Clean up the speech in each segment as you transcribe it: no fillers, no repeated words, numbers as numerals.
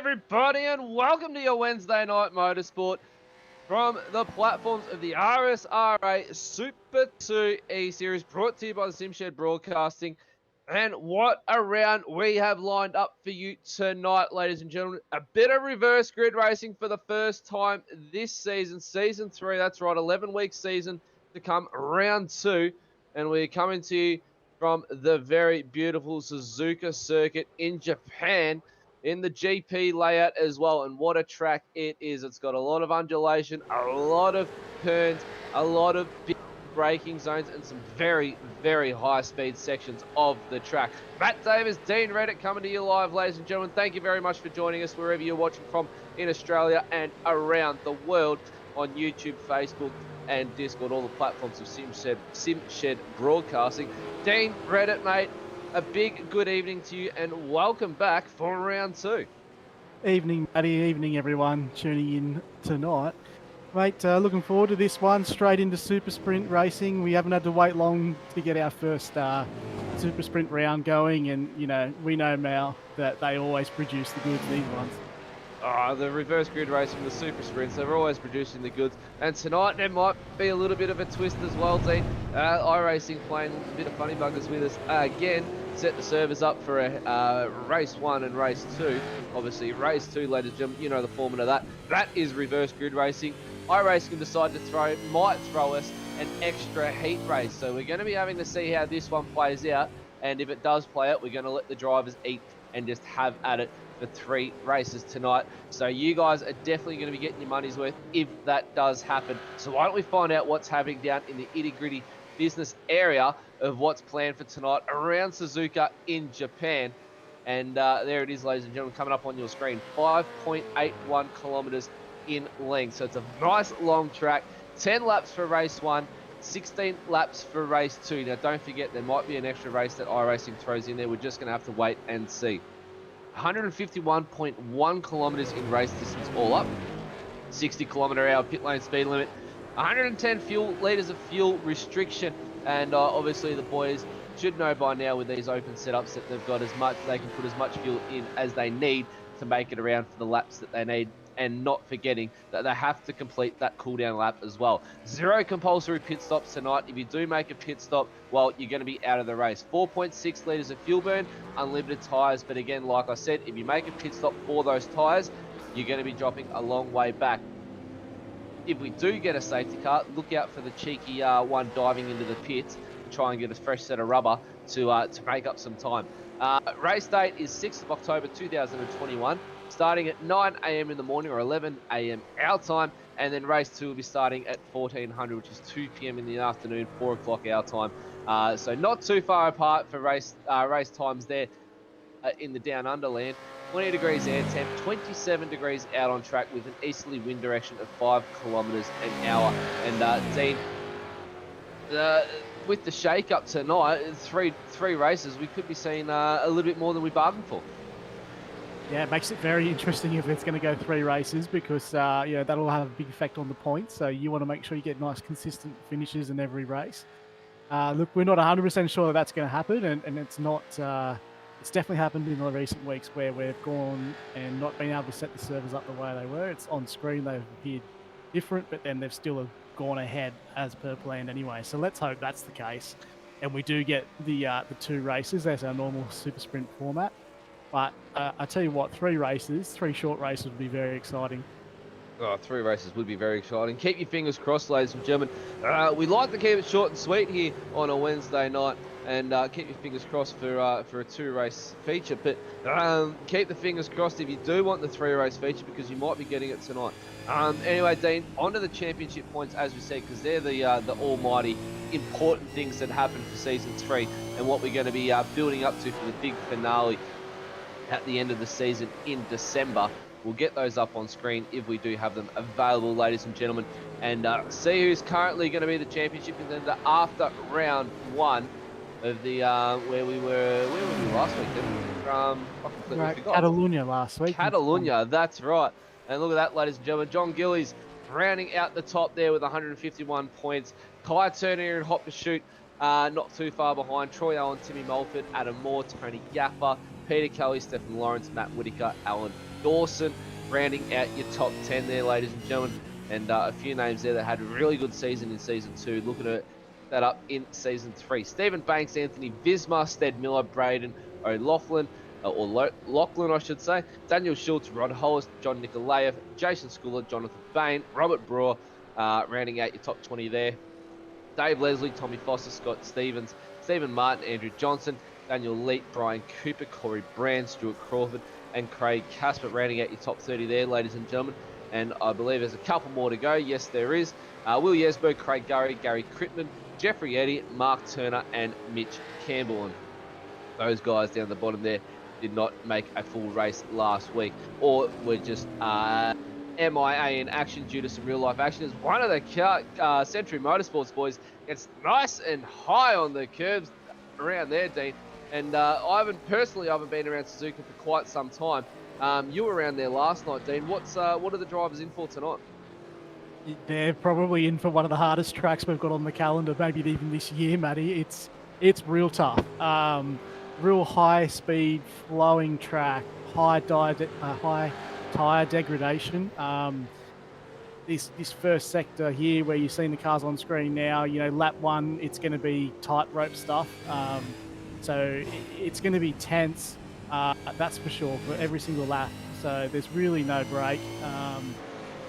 everybody, and welcome to your Wednesday night motorsport from the platforms of the RSRA Super 2 E-Series, brought to you by the SimShed Broadcasting. And what a round we have lined up for you tonight, ladies and gentlemen. A bit of reverse grid racing for the first time this season, Season 3. That's right, 11-week season to come, Round 2. And we're coming to you from the very beautiful Suzuka circuit in Japan, in the GP layout as well. And what a track it is. It's got a lot of undulation, a lot of turns, a lot of big braking zones, and some very, very high-speed sections of the track. Matt Davis, Dean Reddit, coming to you live, ladies and gentlemen. Thank you very much for joining us wherever you're watching from in Australia and around the world on YouTube, Facebook, and Discord, all the platforms of SimShed Broadcasting. Dean Reddit, mate, a big good evening to you, and welcome back for round 2. Evening, Matty. Evening, everyone tuning in tonight. Mate, looking forward to this one. Straight into Super Sprint racing. We haven't had to wait long to get our first Super Sprint round going, and we know now that they always produce the goods, these ones. The reverse grid racing, the Super Sprints, they're always producing the goods. And tonight there might be a little bit of a twist as well, Dean. iRacing playing a bit of funny buggers with us again. Set the servers up for a race 1 and race 2. Obviously, race 2, ladies and gentlemen, you know the format of that. That is reverse grid racing. iRacing decided to might throw us an extra heat race. So we're going to be having to see how this one plays out. And if it does play out, we're going to let the drivers eat and just have at it for 3 races tonight. So you guys are definitely going to be getting your money's worth if that does happen. So why don't we find out what's happening down in the itty-gritty business area of what's planned for tonight around Suzuka in Japan. And there it is, ladies and gentlemen, coming up on your screen. 5.81 kilometers in length. So it's a nice long track. 10 laps for race 1, 16 laps for race 2. Now don't forget, there might be an extra race that iRacing throws in there. We're just going to have to wait and see. 151.1 kilometers in race distance all up. 60 kilometer hour pit lane speed limit. 110 litres of fuel restriction. And obviously the boys should know by now with these open setups that they've got they can put as much fuel in as they need to make it around for the laps that they need. And not forgetting that they have to complete that cooldown lap as well. 0 compulsory pit stops tonight. If you do make a pit stop, well, you're going to be out of the race. 4.6 litres of fuel burn, unlimited tyres. But again, like I said, if you make a pit stop for those tyres, you're going to be dropping a long way back. If we do get a safety car, look out for the cheeky one diving into the pits to try and get a fresh set of rubber to make up some time. Race date is 6th of October 2021. Starting at 9 a.m. in the morning or 11 a.m. our time, and then race 2 will be starting at 1400, which is 2 p.m. in the afternoon, 4 o'clock our time. So not too far apart for race times there in the down underland. 20 degrees air temp, 27 degrees out on track with an easterly wind direction of 5 kilometers an hour. And Dean, with the shake-up tonight, three races, we could be seeing a little bit more than we bargained for. Yeah, it makes it very interesting if it's going to go 3 races because that'll have a big effect on the points. So you want to make sure you get nice, consistent finishes in every race. Look, we're not 100% sure that that's going to happen, and it's not. It's definitely happened in the recent weeks where we've gone and not been able to set the servers up the way they were. It's on screen; they've appeared different, but then they've still gone ahead as per planned anyway. So let's hope that's the case, and we do get the 2 races as our normal Super Sprint format. But I tell you what, 3 short races would be very exciting. 3 races would be very exciting. Keep your fingers crossed, ladies and gentlemen. We like to keep it short and sweet here on a Wednesday night, and keep your fingers crossed for a 2-race feature. But keep the fingers crossed if you do want the 3-race feature, because you might be getting it tonight. Anyway, Dean, onto the championship points, as we said, because they're the almighty important things that happen for Season 3 and what we're going to be building up to for the big finale at the end of the season in December. We'll get those up on screen if we do have them available, ladies and gentlemen, and see who's currently going to be the championship contender after round 1 of the where were we last week? Catalonia last week. Catalonia, that's right. And look at that, ladies and gentlemen. John Gillies rounding out the top there with 151 points. Kai Turner and Hot Pursuit not too far behind. Troy Allen, Timmy Mulford, Adam Moore, Tony Gaffer, Peter Kelly, Stephen Lawrence, Matt Whitaker, Alan Dawson rounding out your top 10 there, ladies and gentlemen. And a few names there that had a really good season in Season 2. Looking at that up in Season 3. Stephen Banks, Anthony Visma, Stead Miller, Braden O'Loughlin, or Lachlan, I should say. Daniel Schultz, Rod Hollis, John Nikolaev, Jason Schooler, Jonathan Bain, Robert Brewer, rounding out your top 20 there. Dave Leslie, Tommy Foster, Scott Stevens, Stephen Martin, Andrew Johnson, Daniel Leet, Brian Cooper, Corey Brand, Stuart Crawford, and Craig Casper, rounding out your top 30 there, ladies and gentlemen. And I believe there's a couple more to go. Yes, there is. Will Yesberg, Craig Gurry, Gary Crittman, Jeffrey Eddy, Mark Turner, and Mitch Campbell. And those guys down the bottom there did not make a full race last week, or were just MIA in action due to some real life action. As one of the Century Motorsports boys gets nice and high on the curbs around there, Dean. And I haven't been around Suzuka for quite some time. You were around there last night, Dean. What are the drivers in for tonight? They're probably in for one of the hardest tracks we've got on the calendar, maybe even this year, Matty. It's real tough. Real high speed, flowing track, high tyre degradation. This first sector here, where you're seeing the cars on screen now, lap 1, it's going to be tightrope stuff. So it's going to be tense, that's for sure, for every single lap. So there's really no break.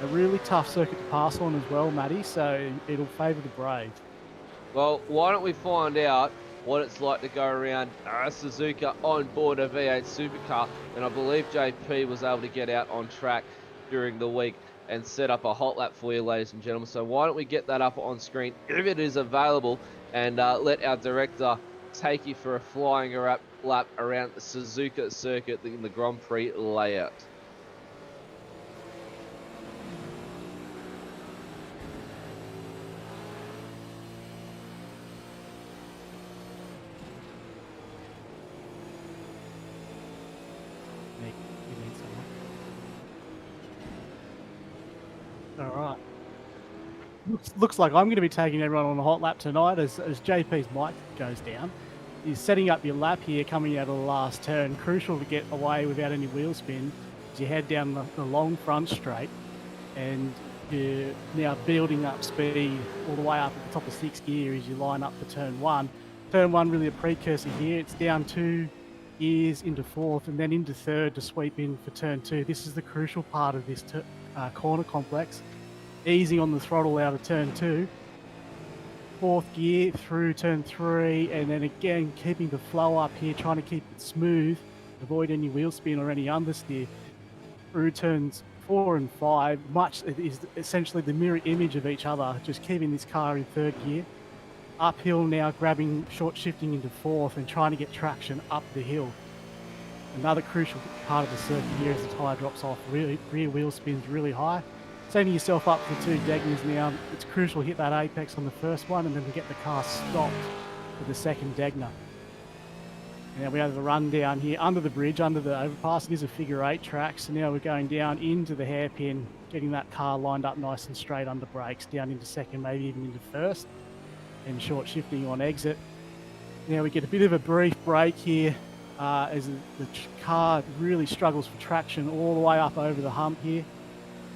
A really tough circuit to pass on as well, Matty, so it'll favour the brave. Well, why don't we find out what it's like to go around Suzuka on board a V8 supercar. And I believe JP was able to get out on track during the week and set up a hot lap for you, ladies and gentlemen. So why don't we get that up on screen if it is available, and let our director take you for a flying lap around the Suzuka circuit in the Grand Prix layout. All right. Looks like I'm going to be taking everyone on a hot lap tonight as JP's mic goes down. He's setting up your lap here coming out of the last turn. Crucial to get away without any wheel spin as you head down the long front straight, and you're now building up speed all the way up at the top of 6th gear as you line up for turn 1. Turn 1 really a precursor here. It's down 2 gears into 4th and then into 3rd to sweep in for turn 2. This is the crucial part of this corner complex. Easing on the throttle out of turn 2, 4th gear through turn 3, and then again keeping the flow up here, trying to keep it smooth, avoid any wheel spin or any understeer through turns 4 and 5. It is essentially the mirror image of each other, just keeping this car in 3rd gear. Uphill now, grabbing short shifting into 4th and trying to get traction up the hill. Another crucial part of the circuit here as the tyre drops off, rear wheel spins really high. Setting yourself up for 2 Degners now. It's crucial to hit that apex on the first one and then to get the car stopped for the second Degner. And now we have the run down here under the bridge, under the overpass. It is a figure 8 track, so now we're going down into the hairpin, getting that car lined up nice and straight under brakes, down into 2nd, maybe even into 1st, and short shifting on exit. Now we get a bit of a brief break here as the car really struggles for traction all the way up over the hump here.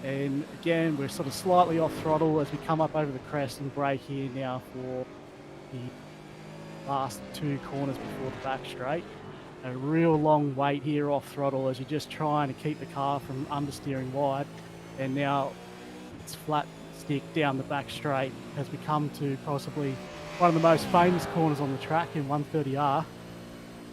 And again, we're sort of slightly off throttle as we come up over the crest and brake here now for the last 2 corners before the back straight. A real long wait here off throttle as you're just trying to keep the car from understeering wide. And now it's flat stick down the back straight as we come to possibly one of the most famous corners on the track in 130R.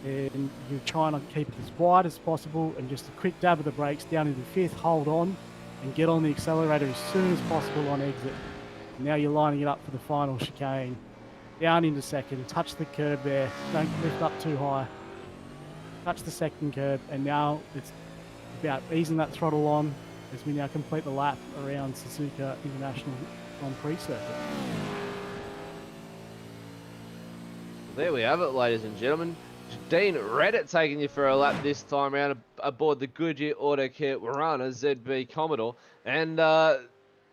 And you're trying to keep it as wide as possible and just a quick dab of the brakes down into 5th, hold on, and get on the accelerator as soon as possible on exit. And now you're lining it up for the final chicane. Down into 2nd, touch the curb there, don't lift up too high. Touch the 2nd curb, and now it's about easing that throttle on as we now complete the lap around Suzuka International Grand Prix circuit. There we have it, ladies and gentlemen. Dean Reddit taking you for a lap this time around aboard the Goodyear Auto Care Warana ZB Commodore. And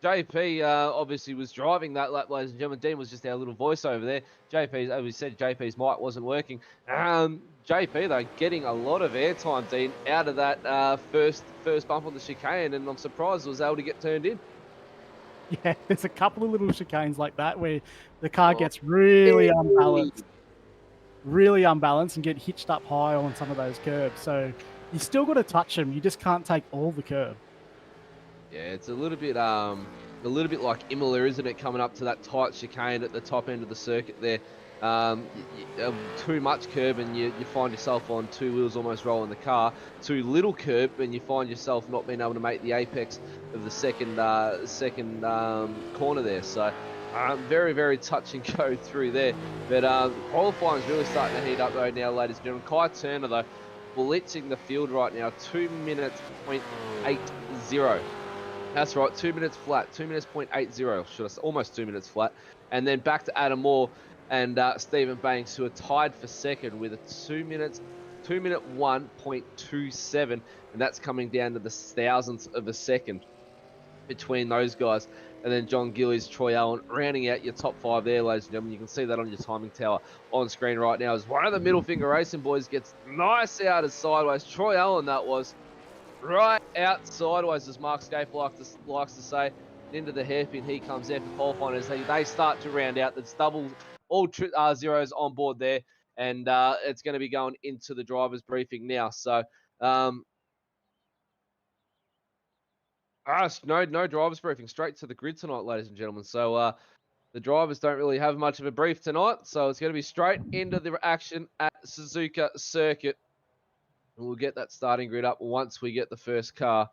JP obviously was driving that lap, ladies and gentlemen. Dean was just our little voiceover there. JP, as we said, JP's mic wasn't working. JP, though, getting a lot of airtime, Dean, out of that first bump on the chicane, and I'm surprised it was able to get turned in. Yeah, there's a couple of little chicanes like that where the car Oh, gets really unbalanced and get hitched up high on some of those curbs. So you still got to touch them. You just can't take all the curb. Yeah, it's a little bit like Imola, isn't it? Coming up to that tight chicane at the top end of the circuit there. Too much curb and you find yourself on two wheels almost rolling the car. Too little curb and you find yourself not being able to make the apex of the second corner there. So very, very touch and go through there. But qualifying is really starting to heat up though now, ladies and gentlemen. Kai Turner though, blitzing the field right now, 2 minutes 0.80. That's right, 2 minutes flat, 2 minutes 0.80, should I say, almost 2 minutes flat. And then back to Adam Moore and Stephen Banks, who are tied for second with a 2 minute 1.27, and that's coming down to the thousandth of a second between those guys. And then John Gillies, Troy Allen, rounding out your top five there, ladies and gentlemen. You can see that on your timing tower on screen right now as one of the middle finger racing boys gets nice out of sideways. Troy Allen, that was. Right out sideways, as Mark Schaefer likes to say, into the hairpin. He comes there for qualifying as they start to round out. There's double, all zeros on board there, and it's going to be going into the driver's briefing now. So, no driver's briefing, straight to the grid tonight, ladies and gentlemen. So the drivers don't really have much of a brief tonight, so it's going to be straight into the action at Suzuka Circuit. And we'll get that starting grid up once we get the first car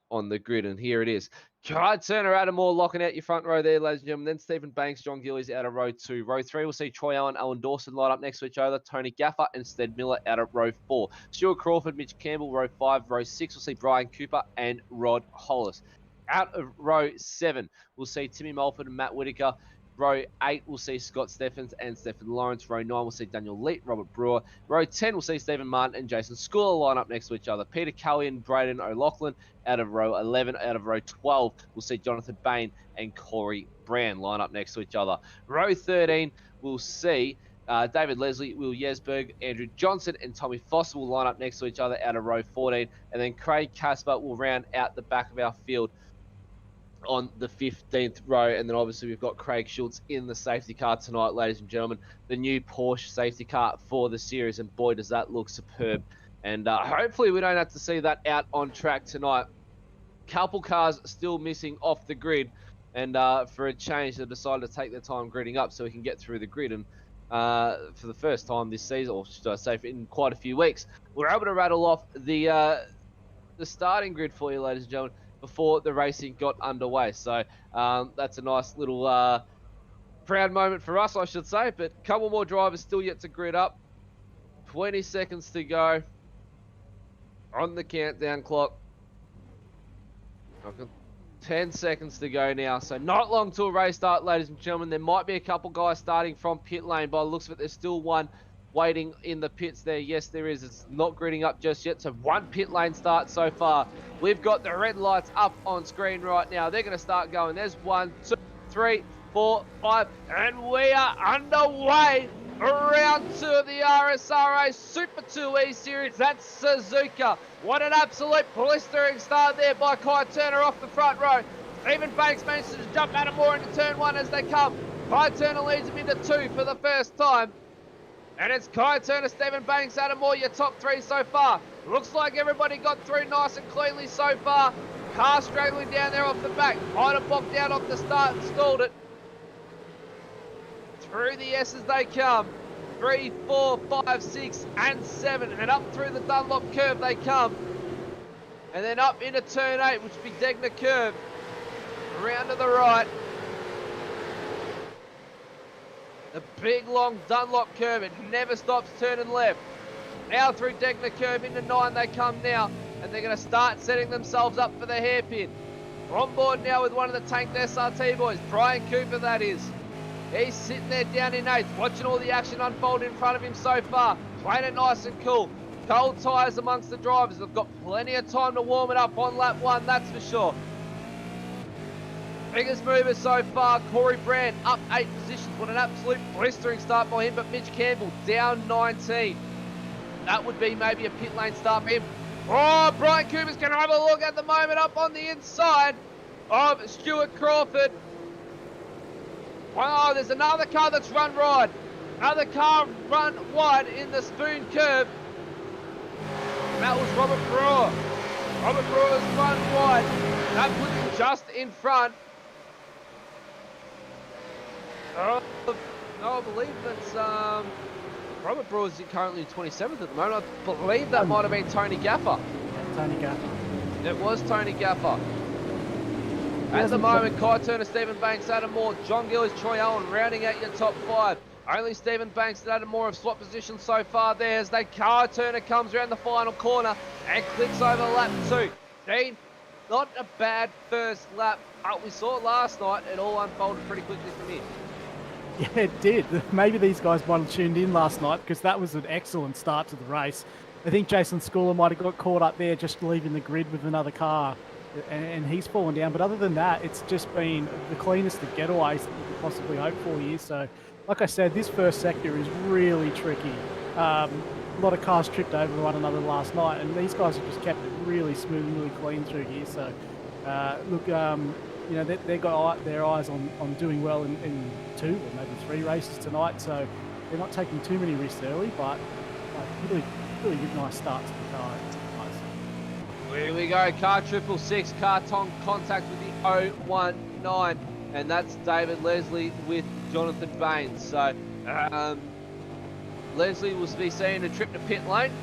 on the grid, and here it is. Kai Turner, Adam Moore locking out your front row there, ladies and gentlemen. Then Stephen Banks, John Gillies out of row 2. Row 3, we'll see Troy Allen, Alan Dawson line up next to each other. Tony Gaffer and Stead Miller out of row 4. Stuart Crawford, Mitch Campbell, row 5. Row 6, we'll see Brian Cooper and Rod Hollis. Out of row 7, we'll see Timmy Mulford and Matt Whitaker. Row 8, we'll see Scott Steffens and Stephen Lawrence. Row 9, we'll see Daniel Leet, Robert Brewer. Row 10, we'll see Stephen Martin and Jason Schooler line up next to each other. Peter Kelly and Braden O'Loughlin out of row 11. Out of row 12, we'll see Jonathan Bain and Corey Brand line up next to each other. Row 13, we'll see David Leslie, Will Yesberg, Andrew Johnson, and Tommy Foster will line up next to each other out of row 14. And then Craig Casper will round out the back of our field on the 15th row. And then obviously we've got Craig Schultz in the safety car tonight, ladies and gentlemen. The new Porsche safety car for the series, and boy, does that look superb. And hopefully we don't have to see that out on track tonight. Couple cars still missing off the grid, and for a change, they decided to take their time gridding up so we can get through the grid. And for the first time this season, or should I say in quite a few weeks, we're able to rattle off the starting grid for you, ladies and gentlemen, before the racing got underway. So that's a nice little proud moment for us, I should say. But a couple more drivers still yet to grid up. 20 seconds to go on the countdown clock. 10 seconds to go now, so not long till race start, ladies and gentlemen. There might be a couple guys starting from pit lane. By the looks of it, there's still one waiting in the pits there. Yes, there is. It's not gridding up just yet, so one pit lane start so far. We've got the red lights up on screen right now. They're going to start going. There's 1, 2, 3, 4, 5, and we are underway. Round 2 of the RSRA Super 2 E-Series. That's Suzuka. What an absolute blistering start there by Kai Turner off the front row. Stephen Banks manages to jump Adam Moore into turn 1 as they come. Kai Turner leads him into 2 for the first time. And it's Kai Turner, Stephen Banks, Adam Moore, your top 3 so far. Looks like everybody got through nice and cleanly so far. Car straggling down there off the back. Might have bogged out off the start and stalled it. Through the S's they come. 3, 4, 5, 6, and 7. And up through the Dunlop curve they come. And then up into turn 8, which will be Degner curve. Around to the right. The big long Dunlop curve. It never stops turning left. Now through Degner curve into 9 they come now. And they're going to start setting themselves up for the hairpin. On board now with one of the tanked SRT boys. Brian Cooper, that is. He's sitting there down in 8th, watching all the action unfold in front of him so far. Playing it nice and cool. Cold tyres amongst the drivers. They've got plenty of time to warm it up on lap 1, that's for sure. Biggest mover so far, Corey Brand up 8 positions. What an absolute blistering start by him, but Mitch Campbell down 19. That would be maybe a pit lane start for him. Oh, Brian Cooper's going to have a look at the moment up on the inside of Stuart Crawford. Oh, there's another car that's run wide. Another car run wide in the spoon curve. And that was Robert Brewer. Robert Brewer's run wide. That puts him just in front. Oh, no, I believe that's Robert Brewer's currently in 27th at the moment. I believe that might have been Tony Gaffer. Yeah, Tony Gaffer. It was Tony Gaffer. At the moment, Kai Turner, Stephen Banks, Adam Moore, John Gillis, Troy Owen rounding out your top 5. Only Stephen Banks and Adam Moore have swapped position so far there as Kai Turner comes around the final corner and clicks over lap 2. Dean, not a bad first lap, but we saw last night it all unfolded pretty quickly from here. Yeah, it did. Maybe these guys might have tuned in last night because that was an excellent start to the race. I think Jason Schooler might have got caught up there just leaving the grid with another car and he's fallen down. But other than that, it's just been the cleanest of getaways that you could possibly hope for here. So, like I said, this first sector is really tricky. A lot of cars tripped over one another last night and these guys have just kept it really smooth and really clean through here. So, look, you know, they've got their eyes on doing well in 2 or maybe 3 races tonight, so they're not taking too many risks early, but really good, nice start to the car. It's nice. Here we go, car 666, car contact with the 019, and that's David Leslie with Jonathan Bain. So, Leslie will be seeing a trip to pit lane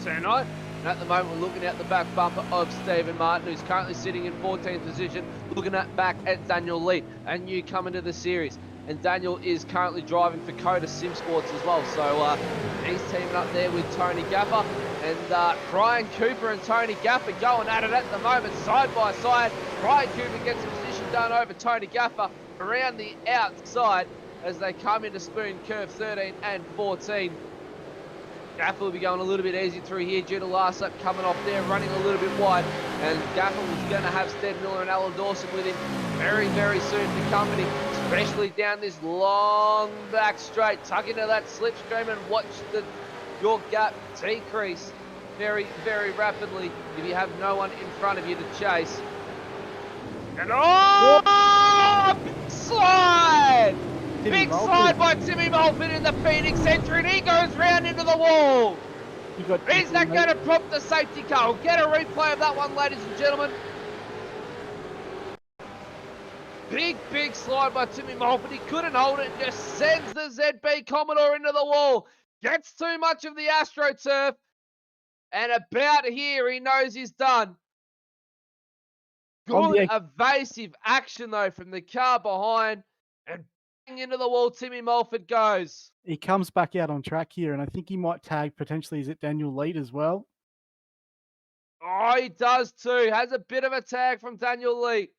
tonight. And at the moment, we're looking at the back bumper of Stephen Martin, who's currently sitting in 14th position, looking back at Daniel Lee, a newcomer to the series. And Daniel is currently driving for Coda Sim Sports as well. So he's teaming up there with Tony Gaffer. And Brian Cooper and Tony Gaffer going at it at the moment, side by side. Brian Cooper gets a position done over Tony Gaffer around the outside as they come into Spoon Curve 13 and 14. Gaffer will be going a little bit easy through here due to last lap coming off there, running a little bit wide. And Gaffer was going to have Stead Miller and Alan Dawson with him very, very soon for company, especially down this long back straight. Tuck into that slipstream and watch your gap decrease very, very rapidly if you have no one in front of you to chase. And big slide! Big slide by Timmy Mulford in the Phoenix entry, and he goes round into the wall. Is that going to prompt the safety car? We'll get a replay of that one, ladies and gentlemen. Big slide by Timmy Mulford. He couldn't hold it, just sends the ZB Commodore into the wall. Gets too much of the AstroTurf, and about here, he knows he's done. Good evasive action, though, from the car behind, and into the wall, Timmy Mulford goes. He comes back out on track here, and I think he might tag potentially, is it Daniel Lead as well? Oh, he does too. Has a bit of a tag from Daniel Lee.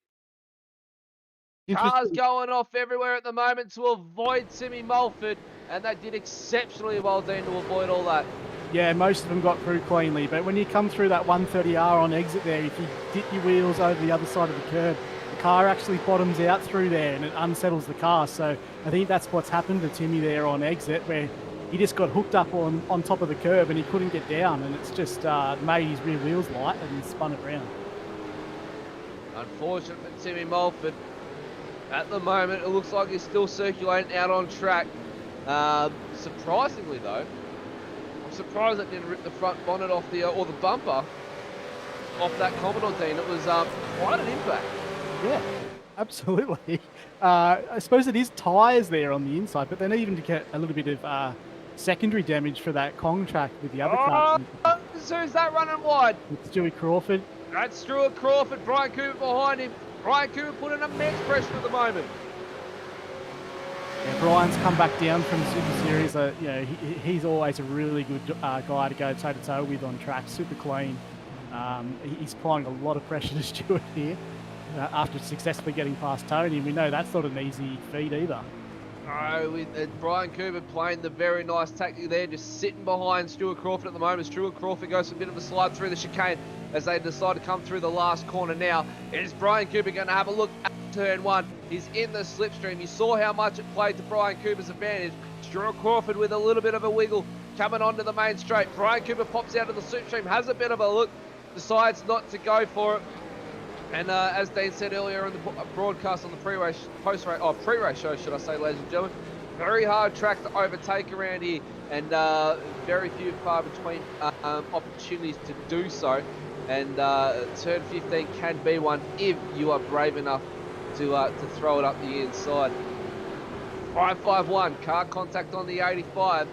Cars going off everywhere at the moment to avoid Timmy Mulford, and they did exceptionally well, Dean, to avoid all that. Yeah, most of them got through cleanly, but when you come through that 130R on exit there, if you dip your wheels over the other side of the curb, the car actually bottoms out through there and it unsettles the car. So I think that's what's happened to Timmy there on exit, where he just got hooked up on top of the curb and he couldn't get down, and it's just made his rear wheels light and spun it round. Unfortunate for Timmy Mulford. At the moment, it looks like he's still circulating out on track. Surprisingly though, I'm surprised it didn't rip the front bonnet off or the bumper off that Commodore, Dean. It was quite an impact. Yeah, absolutely. I suppose it is tyres there on the inside, but then even to get a little bit of secondary damage for that Kong track with the other cars. Who's that running wide? It's Stewie Crawford. That's Stuart Crawford. Brian Cooper behind him. Brian Cooper putting immense pressure at the moment. Yeah, Brian's come back down from the Super Series. You know, he's always a really good guy to go toe-to-toe with on track. Super clean. He's applying a lot of pressure to Stuart here after successfully getting past Tony. And we know that's not an easy feat either. No, with Brian Cooper playing the very nice tactic there, just sitting behind Stuart Crawford at the moment. Stuart Crawford goes for a bit of a slide through the chicane. as they decide to come through the last corner now. Is Brian Cooper going to have a look at turn one? He's in the slipstream. You saw how much it played to Brian Cooper's advantage. Stuart Crawford with a little bit of a wiggle coming onto the main straight. Brian Cooper pops out of the slipstream, has a bit of a look, decides not to go for it. And as Dean said earlier in the broadcast on the pre-race show, should I say, ladies and gentlemen, very hard track to overtake around here, and very few far between opportunities to do so. And turn 15 can be one if you are brave enough to throw it up the inside. 551, car contact on the 85,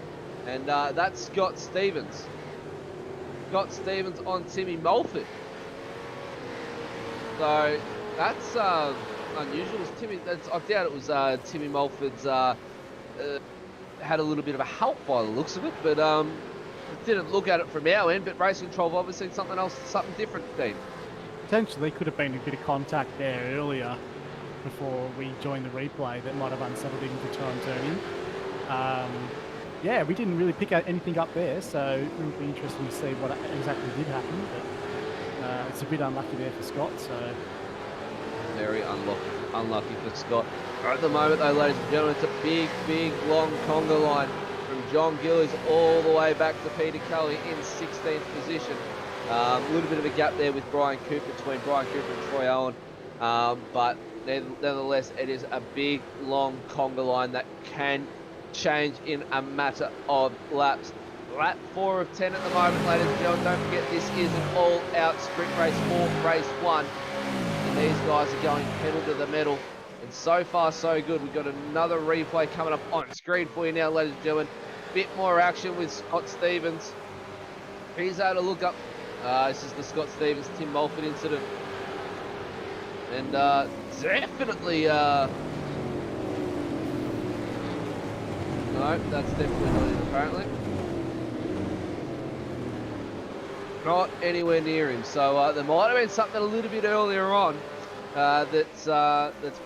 and that's Scott Stevens. Scott Stevens on Timmy Mulford. So that's unusual. I doubt it was Timmy Mulford's had a little bit of a help by the looks of it, but didn't look at it from our end. But Racing Control have obviously seen something else, something different, Dean. Potentially could have been a bit of contact there earlier before we joined the replay that might have unsettled him to try and turn in. Yeah, we didn't really pick out anything up there, so it will be interesting to see what exactly did happen. But it's a bit unlucky there for Scott. So very unlucky for Scott. At the moment, though, ladies and gentlemen, it's a big, long conga line from John Gillies all the way back to Peter Cully in 16th position. A little bit of a gap there with Brian Cooper, between Brian Cooper and Troy Owen, but nevertheless, it is a big, long conga line that can change in a matter of laps. Lap 4 of 10 at the moment, ladies and gentlemen. Don't forget, this is an all-out sprint race for race 1. And these guys are going pedal to the metal. And so far, so good. We've got another replay coming up on screen for you now, ladies and gentlemen. Bit more action with Scott Stevens. He's able to look up. This is the Scott Stevens, Tim Mulford incident. And definitely... no, that's definitely not it, apparently. Not anywhere near him. So there might have been something a little bit earlier on that's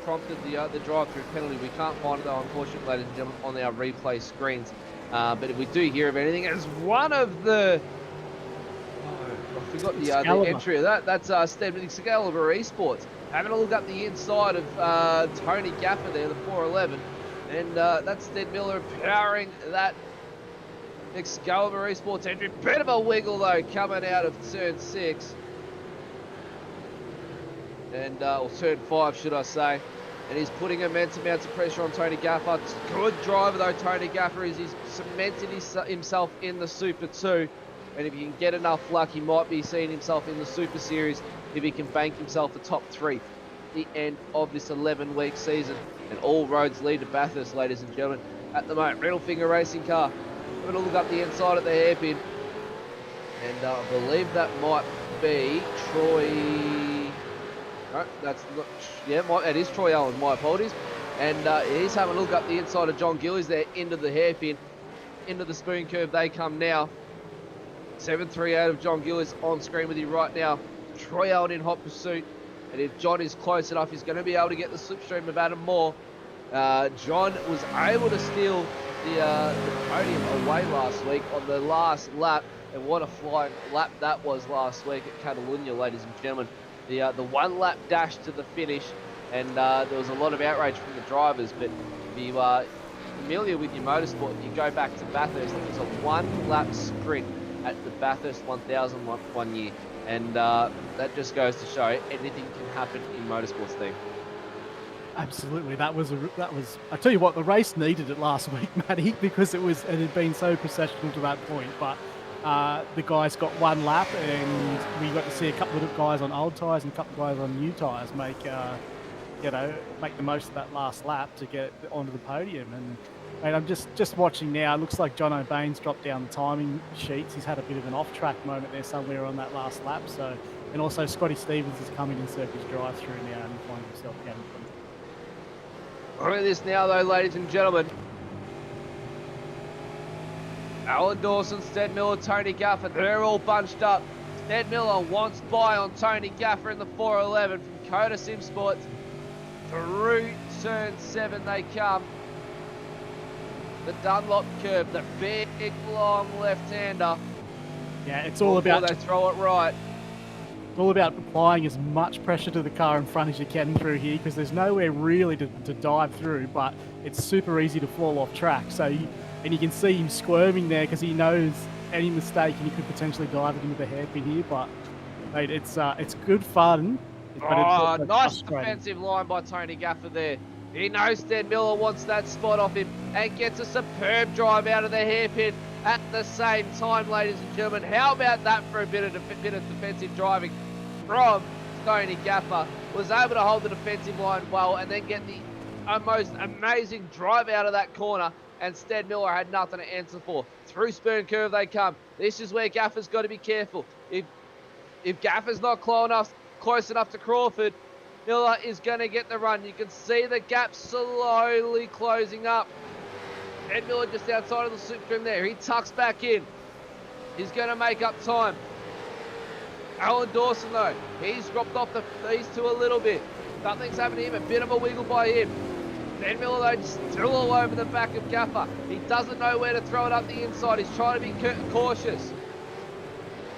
prompted the drive-through penalty. We can't find it though, unfortunately, ladies and gentlemen, on our replay screens. But if we do hear of anything, as one of the... I forgot the entry of that. That's Excalibur Esports. Having a look up the inside of Tony Gaffer there, the 411. And that's Stead Miller powering that Excalibur Esports entry. Bit of a wiggle though coming out of turn 6. And, or turn 5 should I say. And he's putting immense amounts of pressure on Tony Gaffer. Good driver though, Tony Gaffer, is he's cemented himself in the Super 2. And if he can get enough luck, he might be seeing himself in the Super Series if he can bank himself a top 3 at the end of this 11-week season. And all roads lead to Bathurst, ladies and gentlemen. At the moment, Riddle Finger Racing car. I'm going to look up the inside of the hairpin. And I believe that might be Troy... No, that's not... Yeah, it is Troy Allen, my apologies. And he's having a look up the inside of John Gillies there into the hairpin. Into the spoon curve they come now. 738 of John Gillies on screen with you right now. Troy Allen in hot pursuit. And if John is close enough, he's going to be able to get the slipstream of Adam Moore. John was able to steal the podium away last week on the last lap. And what a flying lap that was last week at Catalunya, ladies and gentlemen. The one lap dash to the finish. And there was a lot of outrage from the drivers. But if you are familiar with your motorsport, you go back to Bathurst. It was a one lap sprint at the Bathurst 1000 one year. And that just goes to show anything can happen in motorsports, team. Absolutely, that was. I tell you what, the race needed it last week, Matty, because it had been so processional to that point. But the guys got one lap, and we got to see a couple of guys on old tyres and a couple of guys on new tyres make the most of that last lap to get onto the podium. And I'm just watching now. It looks like John O'Bain's dropped down the timing sheets. He's had a bit of an off-track moment there somewhere on that last lap. So, and also Scotty Stevens is coming in circuit drive-through now and finds himself down in front. Look at this now, though, ladies and gentlemen. Alan Dawson, Stead Miller, Tony Gaffer, they're all bunched up. Stead Miller wants by on Tony Gaffer in the 411 from Coda Sim Sports. Through turn 7 they come. The Dunlop curve, the big, long left-hander. Yeah, it's all about... They throw it right. all about applying as much pressure to the car in front as you can through here because there's nowhere really to dive through, but it's super easy to fall off track. And you can see him squirming there because he knows any mistake and he could potentially dive it into the hairpin here. But mate, it's good fun. But it's also Nice frustrating. defensive line by Tony Gaffer there. He knows Stan Miller wants that spot off him and gets a superb drive out of the hairpin at the same time, ladies and gentlemen. How about that for a bit of defensive driving from Tony Gaffer? Was able to hold the defensive line well and then get the most amazing drive out of that corner, and Stan Miller had nothing to answer for. Through Spoon Curve they come. This is where Gaffer's got to be careful. If Gaffer's not close enough to Crawford, Miller is going to get the run. You can see the gap slowly closing up. Ed Miller just outside of the slipstream there. He tucks back in. He's going to make up time. Alan Dawson, though, he's dropped off these two a little bit. Nothing's happening to him. A bit of a wiggle by him. Ed Miller, though, still all over the back of Gaffer. He doesn't know where to throw it up the inside. He's trying to be cautious.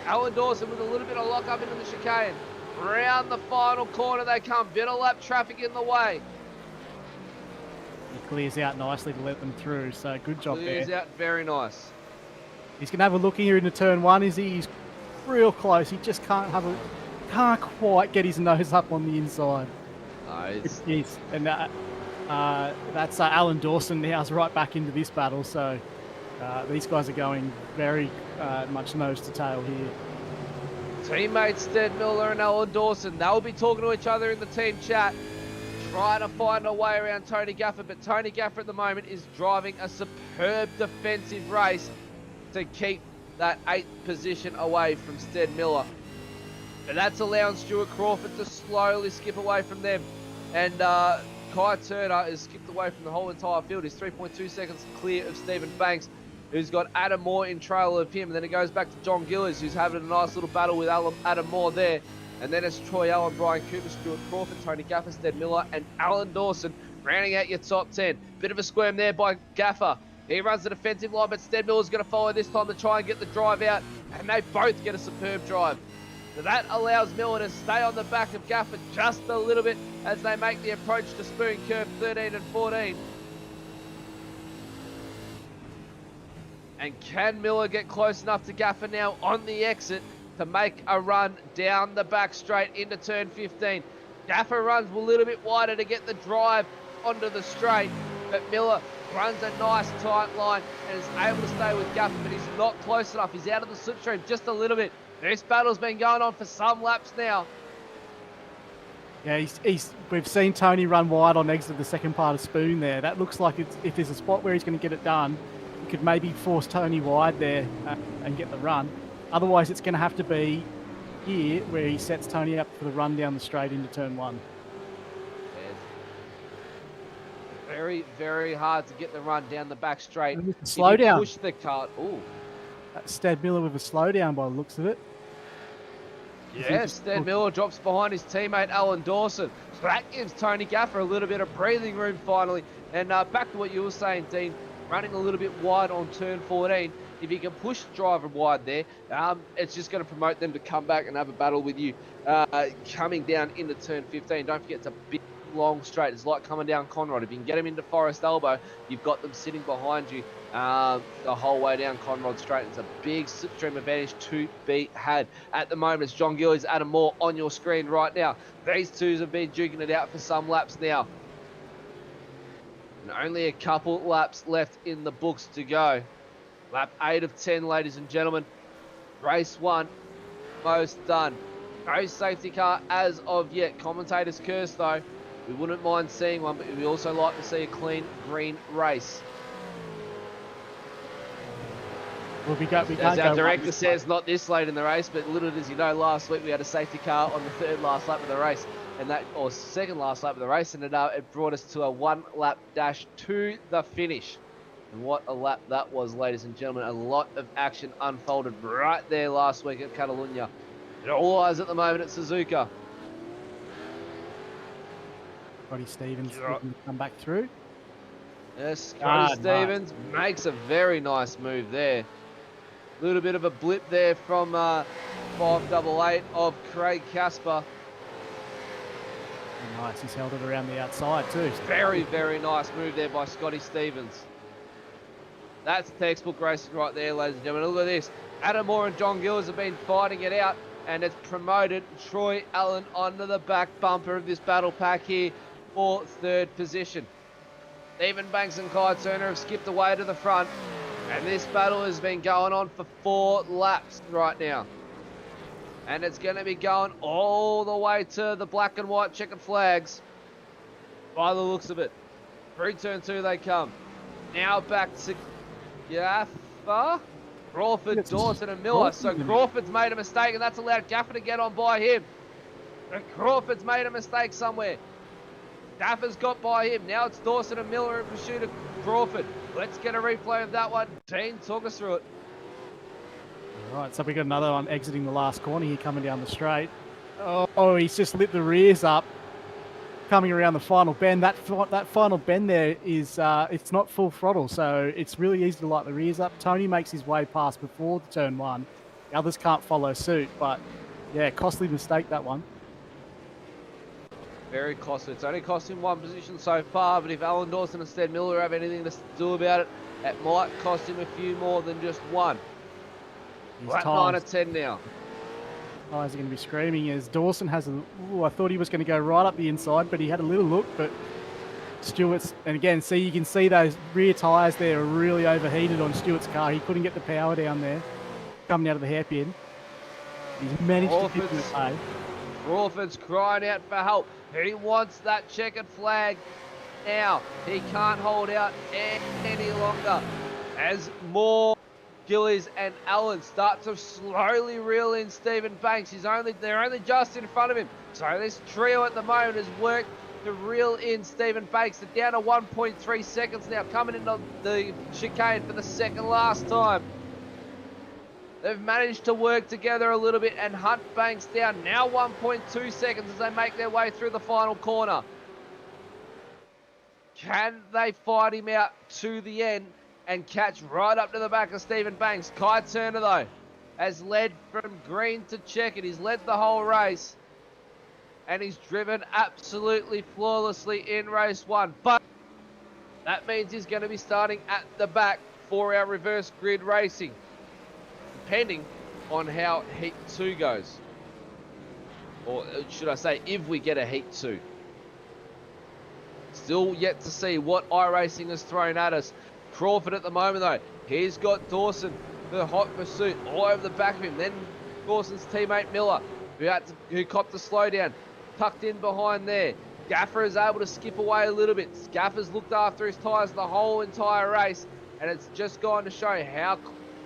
Alan Dawson with a little bit of lock up into the chicane. Round the final corner they come. Bit of lap traffic in the way. He clears out nicely to let them through, so good job there. Clears out very nice. He's going to have a look here into turn one. He's real close. He just can't quite get his nose up on the inside. That's Alan Dawson now is right back into this battle, so these guys are going very much nose to tail here. Teammates Sted Miller and Alan Dawson, they'll be talking to each other in the team chat, trying to find a way around Tony Gaffer, but Tony Gaffer at the moment is driving a superb defensive race to keep that 8th position away from Sted Miller. And that's allowing Stuart Crawford to slowly skip away from them. And Kai Turner has skipped away from the whole entire field. He's 3.2 seconds clear of Stephen Banks, who's got Adam Moore in trail of him. And then it goes back to John Gillis, who's having a nice little battle with Adam Moore there. And then it's Troy Allen, Brian Cooper, Stuart Crawford, Tony Gaffer, Sted Miller, and Alan Dawson rounding out your top 10. Bit of a squirm there by Gaffer. He runs the defensive line, but Sted Miller's going to follow this time to try and get the drive out. And they both get a superb drive. So that allows Miller to stay on the back of Gaffer just a little bit as they make the approach to Spoon Curve 13 and 14. And can Miller get close enough to Gaffer now on the exit to make a run down the back straight into turn 15? Gaffer runs a little bit wider to get the drive onto the straight, but Miller runs a nice tight line and is able to stay with Gaffer, but he's not close enough. He's out of the slipstream just a little bit. This battle's been going on for some laps now. Yeah, we've seen Tony run wide on exit the second part of Spoon there. That looks like if there's a spot where he's going to get it done, he could maybe force Tony wide there and get the run. Otherwise, it's going to have to be here where he sets Tony up for the run down the straight into turn one. Very, very hard to get the run down the back straight. Slow down. Push the car. Ooh. That's Stad Miller with a slowdown by the looks of it. Yes, Stan Miller drops behind his teammate Alan Dawson. So that gives Tony Gaffer a little bit of breathing room finally. And back to what you were saying, Dean, running a little bit wide on turn 14. If you can push the driver wide there, it's just going to promote them to come back and have a battle with you. Coming down into turn 15, don't forget it's a big, long straight. It's like coming down Conrod. If you can get them into Forest Elbow, you've got them sitting behind you the whole way down Conrod Straight. It's a big slipstream advantage to be had. At the moment, it's John Gillies, Adam Moore on your screen right now. These twos have been duking it out for some laps now. And only a couple laps left in the books to go. Lap 8 of 10, ladies and gentlemen. Race 1, most done. No safety car as of yet. Commentators curse though. We wouldn't mind seeing one, but we also like to see a clean green race. Well, we can't As our director says, not this late in the race, but little does he know, last week we had a safety car on the third last lap of the race, or second last lap of the race, and it brought us to a 1 lap dash to the finish. And what a lap that was, ladies and gentlemen. A lot of action unfolded right there last week at Catalunya. And all eyes at the moment at Suzuka. Scotty Stevens looking to come back through. Yes, Scotty Stevens makes a very nice move there. Little bit of a blip there from 588 of Craig Casper. Nice, he's held it around the outside too. Very, very nice move there by Scotty Stevens. That's textbook racing right there, ladies and gentlemen. Look at this. Adam Moore and John Gillis have been fighting it out, and it's promoted Troy Allen onto the back bumper of this battle pack here for third position. Stephen Banks and Kai Turner have skipped away to the front, and this battle has been going on for 4 laps right now. And it's going to be going all the way to the black and white checkered flags by the looks of it. Through turn 2 they come. Now back to Gaffer, Crawford, Dawson and Miller. So Crawford's made a mistake, and that's allowed Gaffer to get on by him. And Crawford's made a mistake somewhere. Gaffer's got by him. Now it's Dawson and Miller in pursuit of Crawford. Let's get a replay of that one. Dean, talk us through it. All right, so we got another one exiting the last corner here, coming down the straight. Oh, he's just lit the rears up, coming around the final bend. That final bend there is, it's not full throttle, so it's really easy to light the rears up. Tony makes his way past before the turn 1. The others can't follow suit, but yeah, costly mistake, that one. Very costly. It's only cost him 1 position so far, but if Alan Dawson and Stead Miller have anything to do about it, it might cost him a few more than just 1. We're at 9 of 10 now. Eyes are going to be screaming as Dawson has a... Ooh, I thought he was going to go right up the inside, but he had a little look, but Stewart's... And again, see, you can see those rear tyres there are really overheated on Stewart's car. He couldn't get the power down there, coming out of the hairpin. He's managed to keep it away. Crawford's crying out for help. He wants that checkered flag now. He can't hold out any longer. As more Gillies and Allen start to slowly reel in Stephen Banks. They're only just in front of him. So this trio at the moment has worked to reel in Stephen Banks. They're down to 1.3 seconds now, coming into the chicane for the second last time. They've managed to work together a little bit and hunt Banks down. Now 1.2 seconds as they make their way through the final corner. Can they fight him out to the end and catch right up to the back of Stephen Banks? Kai Turner, though, has led from green to checkered. He's led the whole race. And he's driven absolutely flawlessly in race 1. But that means he's going to be starting at the back for our reverse grid racing, depending on how Heat 2 goes. Or should I say, if we get a Heat 2. Still yet to see what iRacing has thrown at us. Crawford at the moment, though, he's got Dawson, the hot pursuit, all over the back of him. Then Dawson's teammate Miller, who copped a slowdown, tucked in behind there. Gaffer is able to skip away a little bit. Gaffer's looked after his tyres the whole entire race, and it's just gone to show how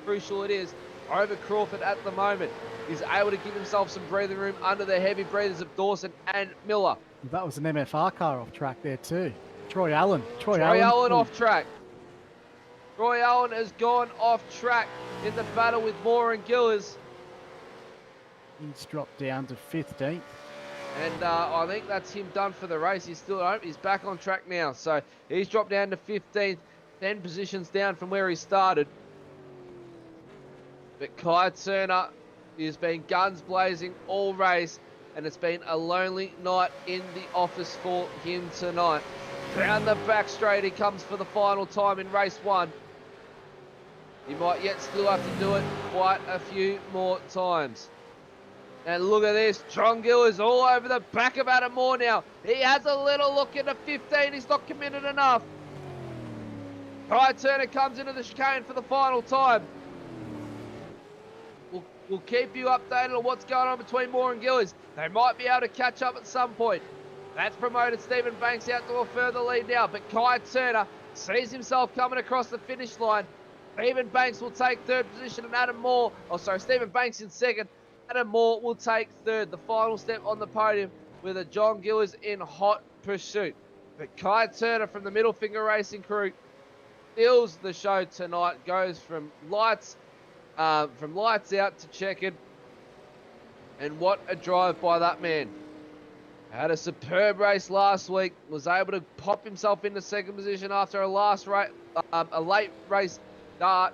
crucial it is over Crawford at the moment. He's able to give himself some breathing room under the heavy breathers of Dawson and Miller. That was an MFR car off track there too. Troy Allen Off track. Troy Allen has gone off track in the battle with Moore and Gillers. He's dropped down to 15th. And I think that's him done for the race. He's back on track now. So he's dropped down to 15th, 10 positions down from where he started. But Kai Turner has been guns blazing all race, and it's been a lonely night in the office for him tonight. Down the back straight he comes for the final time in race 1. He might yet still have to do it quite a few more times. And look at this, John Gill is all over the back of Adam Moore now. He has a little look into 15, he's not committed enough. Kai Turner comes into the chicane for the final time. We'll keep you updated on what's going on between Moore and Gillies. They might be able to catch up at some point. That's promoted Stephen Banks out to a further lead now, but Kai Turner sees himself coming across the finish line. Stephen Banks will take third position and Stephen Banks in second. Adam Moore will take third. The final step on the podium with a John Gillis in hot pursuit. But Kai Turner from the Middle Finger Racing crew steals the show tonight, goes from lights out to checkered. And what a drive by that man. Had a superb race last week, was able to pop himself into second position after a late race start,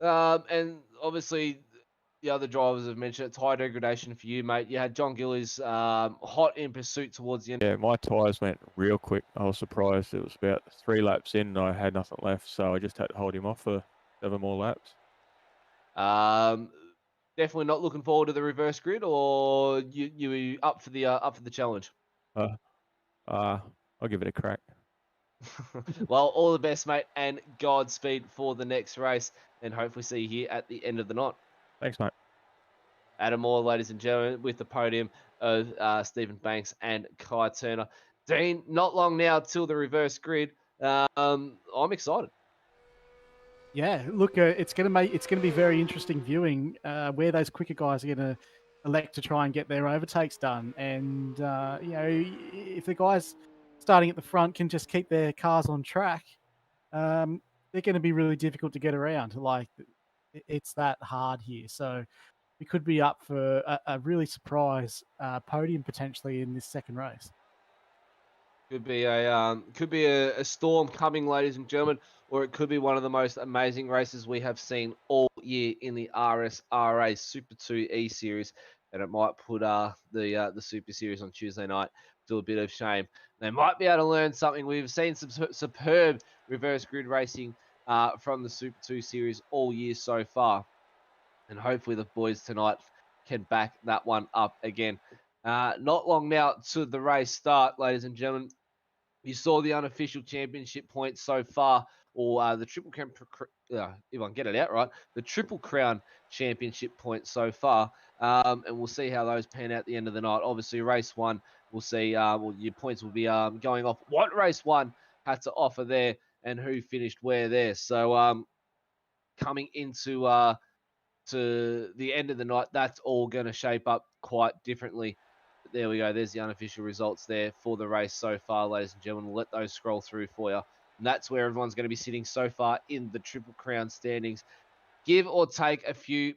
And obviously, the other drivers have mentioned it's high degradation for you, mate. You had John Gillies hot in pursuit towards the end. Yeah, my tyres went real quick. I was surprised. It was about 3 laps in and I had nothing left, so I just had to hold him off for 7 more laps. Definitely not looking forward to the reverse grid, or you up for the challenge. I'll give it a crack. Well, all the best, mate, and Godspeed for the next race, and hopefully see you here at the end of the night. Thanks, mate. Adam Moore, ladies and gentlemen, with the podium of Stephen Banks and Kai Turner. Dean, not long now till the reverse grid. I'm excited. Yeah, look, it's gonna be very interesting viewing where those quicker guys are gonna elect to try and get their overtakes done, and you know, if the guys starting at the front can just keep their cars on track, they're going to be really difficult to get around. Like it's that hard here, so we could be up for a really surprise podium potentially in this second race. Could be a storm coming, ladies and gentlemen, or it could be one of the most amazing races we have seen all year in the RSRA Super 2 E Series, and it might put the Super Series on Tuesday night to a bit of shame. They might be able to learn something. We've seen some superb reverse grid racing from the Super 2 Series all year so far, and hopefully the boys tonight can back that one up again. Not long now to the race start, ladies and gentlemen. You saw the unofficial championship points so far, or the Triple Crown, if I can get it out right, the Triple Crown championship points so far, and we'll see how those pan out at the end of the night. Obviously, race one, we'll see. Well, your points will be going off what race one had to offer there and who finished where there. So coming into to the end of the night, that's all going to shape up quite differently. But there we go. There's the unofficial results there for the race so far, ladies and gentlemen. We'll let those scroll through for you. And that's where everyone's going to be sitting so far in the Triple Crown standings. Give or take a few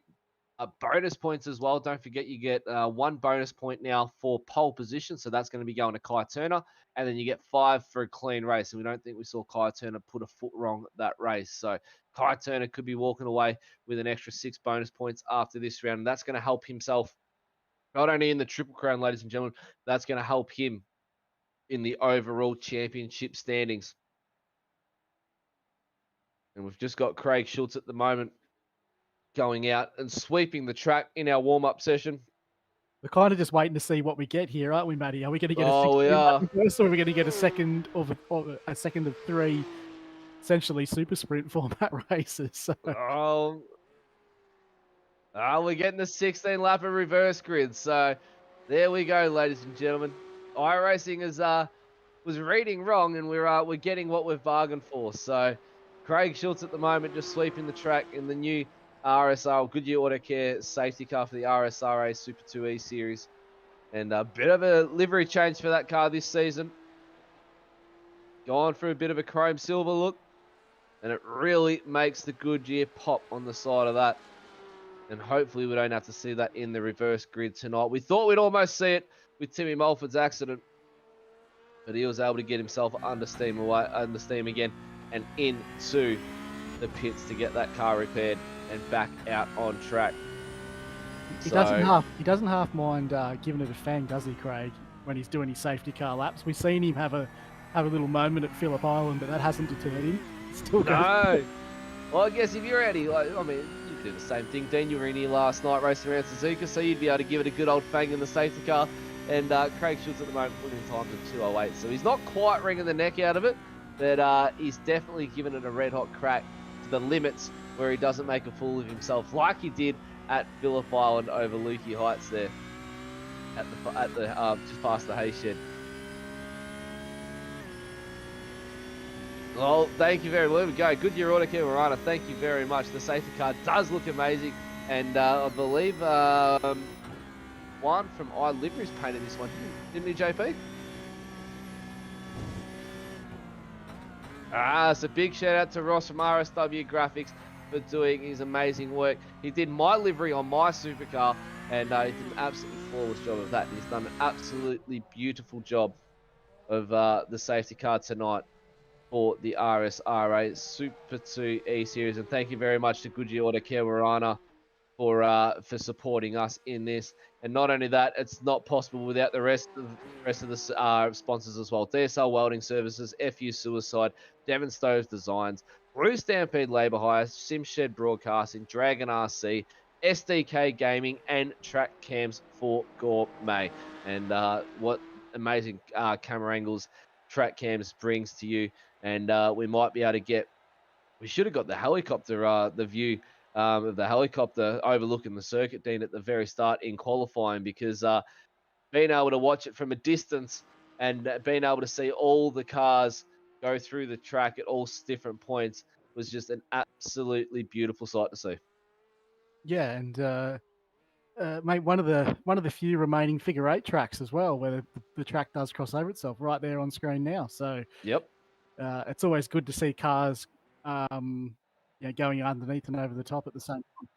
bonus points as well. Don't forget you get 1 bonus point now for pole position. So that's going to be going to Kai Turner. And then you get 5 for a clean race. And we don't think we saw Kai Turner put a foot wrong that race. So Kai Turner could be walking away with an extra 6 bonus points after this round. And that's going to help himself not only in the Triple Crown, ladies and gentlemen, that's going to help him in the overall championship standings. And we've just got Craig Schultz at the moment going out and sweeping the track in our warm-up session. We're kind of just waiting to see what we get here, aren't we, Matty? Are we going to get a 16 we are. first, or are we going to get a second of 3 essentially super sprint format races? So. We're getting the 16 lap of reverse grid. So there we go, ladies and gentlemen. iRacing is was reading wrong, and we're getting what we've bargained for. So Craig Schultz at the moment just sweeping the track in the new RSR Goodyear Auto Care safety car for the RSRA Super 2E series, and a bit of a livery change for that car this season. Going for a bit of a chrome silver look, and it really makes the Goodyear pop on the side of that. And hopefully we don't have to see that in the reverse grid tonight. We thought we'd almost see it with Timmy Mulford's accident, but he was able to get himself under steam again, and into the pits to get that car repaired and back out on track. He doesn't half mind giving it a fang, does he, Craig? When he's doing his safety car laps, we've seen him have a little moment at Phillip Island, but that hasn't deterred him. Still goes. No. Well, I guess if you're ready, you do the same thing. Dean, you were in here last night racing around Suzuka, so you'd be able to give it a good old fang in the safety car. And Craig Schultz at the moment putting in times of 2:08, so he's not quite wringing the neck out of it, but he's definitely given it a red hot crack to the limits where he doesn't make a fool of himself like he did at Phillip Island over Lukey Heights there at the just past the hay shed. Well, thank you very much. There we go. Goodyear Auto Care Marana, thank you very much. The safety car does look amazing, and I believe one from iLivery's painted this one, didn't he, JP? So big shout out to Ross from RSW Graphics for doing his amazing work. He did my livery on my supercar, and he did an absolutely flawless job of that. He's done an absolutely beautiful job of the safety car tonight. for the RSRA Super 2 E-Series. And thank you very much to Goodyear Auto Care Warana for supporting us in this. And not only that, it's not possible without the rest of the sponsors as well. DSL Welding Services, FU Suicide, Devon Stoves Designs, Blue Stampede Labour Hire, Simshed Broadcasting, Dragon RC, SDK Gaming, and Track Cams for Gourmet. And what amazing camera angles Track Cams brings to you. And we might be able to get, we should have got the helicopter, the view of the helicopter overlooking the circuit, Dean, at the very start in qualifying, because being able to watch it from a distance and being able to see all the cars go through the track at all different points was just an absolutely beautiful sight to see. Yeah, and mate, one of the few remaining figure 8 tracks as well, where the track does cross over itself, right there on screen now. So Yep. it's always good to see cars, going underneath and over the top at the same time.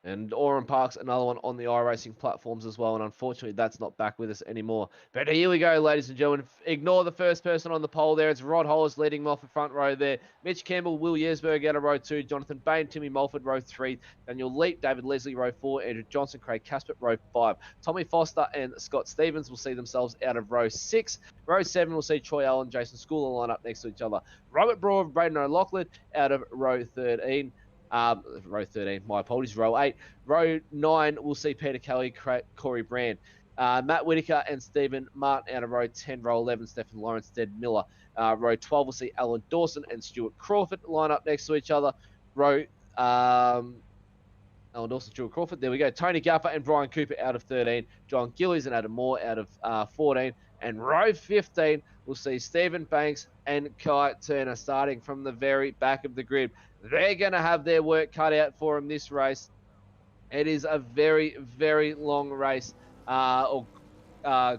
And Oran Park's another one on the iRacing platforms as well. And unfortunately, that's not back with us anymore. But here we go, ladies and gentlemen. Ignore the first person on the pole there. It's Rod Hollis leading him off the front row there. Mitch Campbell, Will Yersberg out of row 2. Jonathan Bain, Timmy Mulford, row 3. Daniel Leap, David Leslie, row 4. Andrew Johnson, Craig Casper, row 5. Tommy Foster and Scott Stevens will see themselves out of row 6. Row 7 will see Troy Allen, Jason Schooler line up next to each other. Robert Broad, Braden O'Loughlin out of row 13. Row 13, my apologies, row 8. Row 9, we'll see Peter Kelly, Corey Brand. Matt Whitaker and Stephen Martin out of row 10. Row 11, Stephen Lawrence, Ted Miller. Row 12, we'll see Alan Dawson and Stuart Crawford line up next to each other. Row Alan Dawson, Stuart Crawford. There we go. Tony Gaffer and Brian Cooper out of 13. John Gillies and Adam Moore out of 14. And row 15, we'll see Stephen Banks and Kai Turner starting from the very back of the grid. They're going to have their work cut out for them this race. It is a very, very long race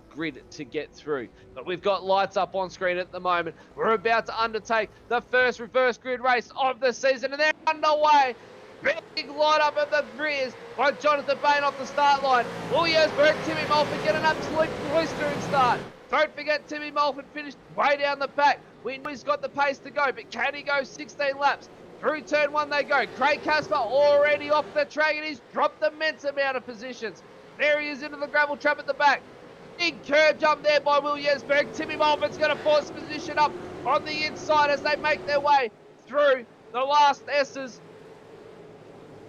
grid to get through. But we've got lights up on screen at the moment. We're about to undertake the first reverse grid race of the season, and they're underway. Big light up of the rears by Jonathan Bain off the start line. Will Yersberg, Timmy Mulford get an absolute blistering start. Don't forget Timmy Mulford finished way down the back. We know he's got the pace to go, but can he go 16 laps? Through turn 1 they go. Craig Casper already off the track, and he's dropped immense amount of positions. There he is into the gravel trap at the back. Big curve jump there by Will Yersberg. Timmy Mulford's going to force position up on the inside as they make their way through the last S's.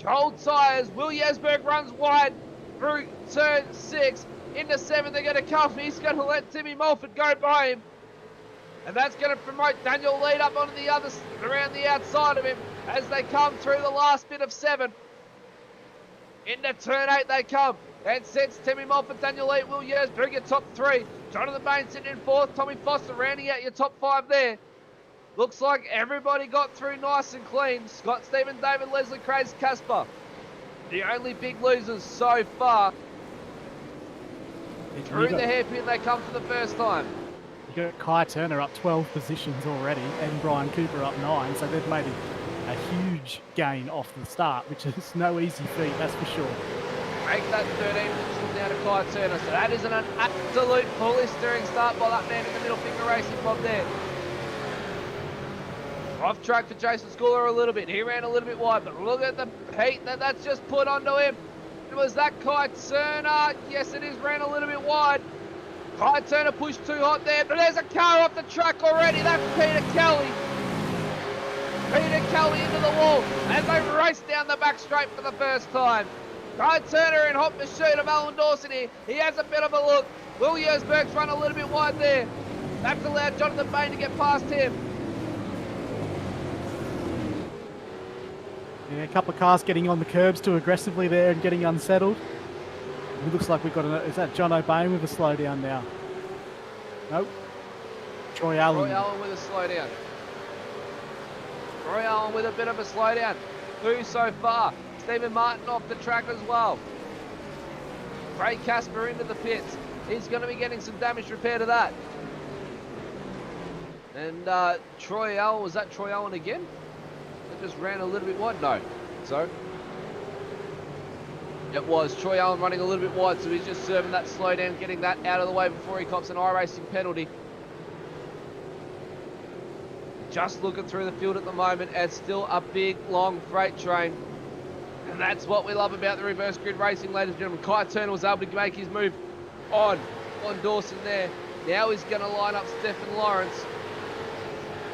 Cold tires. Will Yersberg runs wide through turn 6. Into 7 they're going to come. He's going to let Timmy Mulford go by him. And that's going to promote Daniel Lead up onto the other, around the outside of him as they come through the last bit of 7. Into turn 8 they come. And sets Timmy Mulford, Daniel Lead, Will Yersberg, your top 3. Jonathan Bain sitting in 4th. Tommy Foster rounding out your top 5 there. Looks like everybody got through nice and clean. Scott Stephen, David Leslie, Craig Casper. The only big losers so far. Through the hairpin they come for the first time. You got Kai Turner up 12 positions already, and Brian Cooper up 9, so they've made a huge gain off the start, which is no easy feat, that's for sure. Make that 13 position down to Kai Turner, so that is an absolute blistering start by that man in the middle finger racing Bob there. Off track for Jason Schooler a little bit. He ran a little bit wide, but look at the heat that's just put onto him. Was that Kai Turner? Yes, it is. Ran a little bit wide. Kai Turner pushed too hot there, but there's a car off the track already. That's Peter Kelly. Peter Kelly into the wall as they race down the back straight for the first time. Kai Turner in hot pursuit of Alan Dawson here. He has a bit of a look. Will Yersberg's run a little bit wide there. That's allowed Jonathan Bain to get past him. Yeah, a couple of cars getting on the curbs too aggressively there and getting unsettled. It looks like we've got is that John O'Bain with a slowdown now? Nope. Troy Allen. Troy Allen with a slowdown. Troy Allen with a bit of a slowdown. 2 so far. Stephen Martin off the track as well. Craig Casper into the pits. He's going to be getting some damage repair to that. And Troy Allen, was that Troy Allen again? It just ran a little bit wide? No. So it was Troy Allen running a little bit wide, so he's just serving that slowdown, getting that out of the way before he cops an iRacing penalty. Just looking through the field at the moment, and still a big, long freight train. And that's what we love about the reverse grid racing, ladies and gentlemen. Kai Turner was able to make his move on Dawson there. Now he's going to line up Stephen Lawrence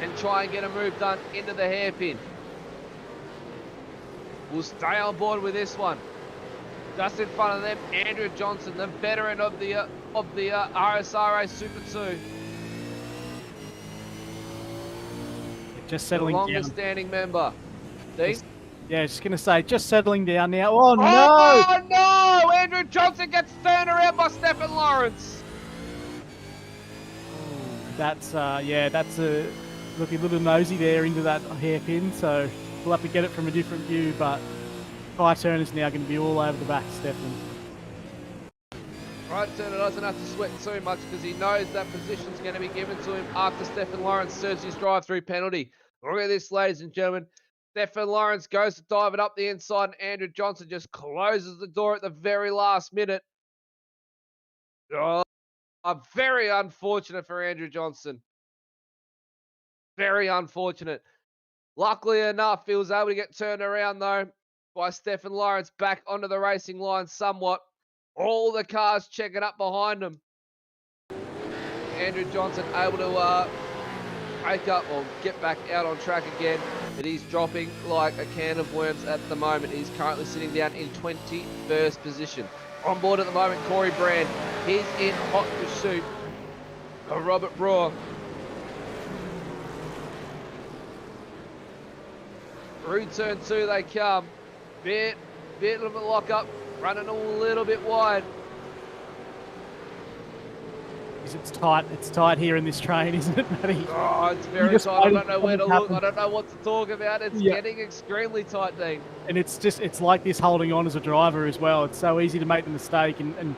and try and get a move done into the hairpin. We'll stay on board with this one. Just in front of them, Andrew Johnson, the veteran of the RSRA Super 2. Just settling the down. longest standing member. Dean? Yeah, just going to say, just settling down now. Oh, no! Oh, no! Andrew Johnson gets turned around by Stephen Lawrence. That's, that's a looking a little nosy there into that hairpin, so we'll have to get it from a different view, but Kai Turner's now going to be all over the back of Stephen. Right, Turner doesn't have to sweat too much because he knows that position's going to be given to him after Stephen Lawrence serves his drive-through penalty. Look at this, ladies and gentlemen. Stephen Lawrence goes to dive it up the inside, and Andrew Johnson just closes the door at the very last minute. Oh, very unfortunate for Andrew Johnson. Very unfortunate. Luckily enough, he was able to get turned around, though, by Stephen Lawrence back onto the racing line somewhat. All the cars checking up behind him. Andrew Johnson able to break up or get back out on track again. But he's dropping like a can of worms at the moment. He's currently sitting down in 21st position. On board at the moment, Corey Brand. He's in hot pursuit of Robert Brewer. Through turn 2 they come. Bit of a lock up. Running a little bit wide. It's tight here in this train, isn't it, Matty? Oh, it's very tight. I don't know where to look. I don't know what to talk about. It's getting extremely tight, Dean. And it's like this holding on as a driver as well. It's so easy to make the mistake, and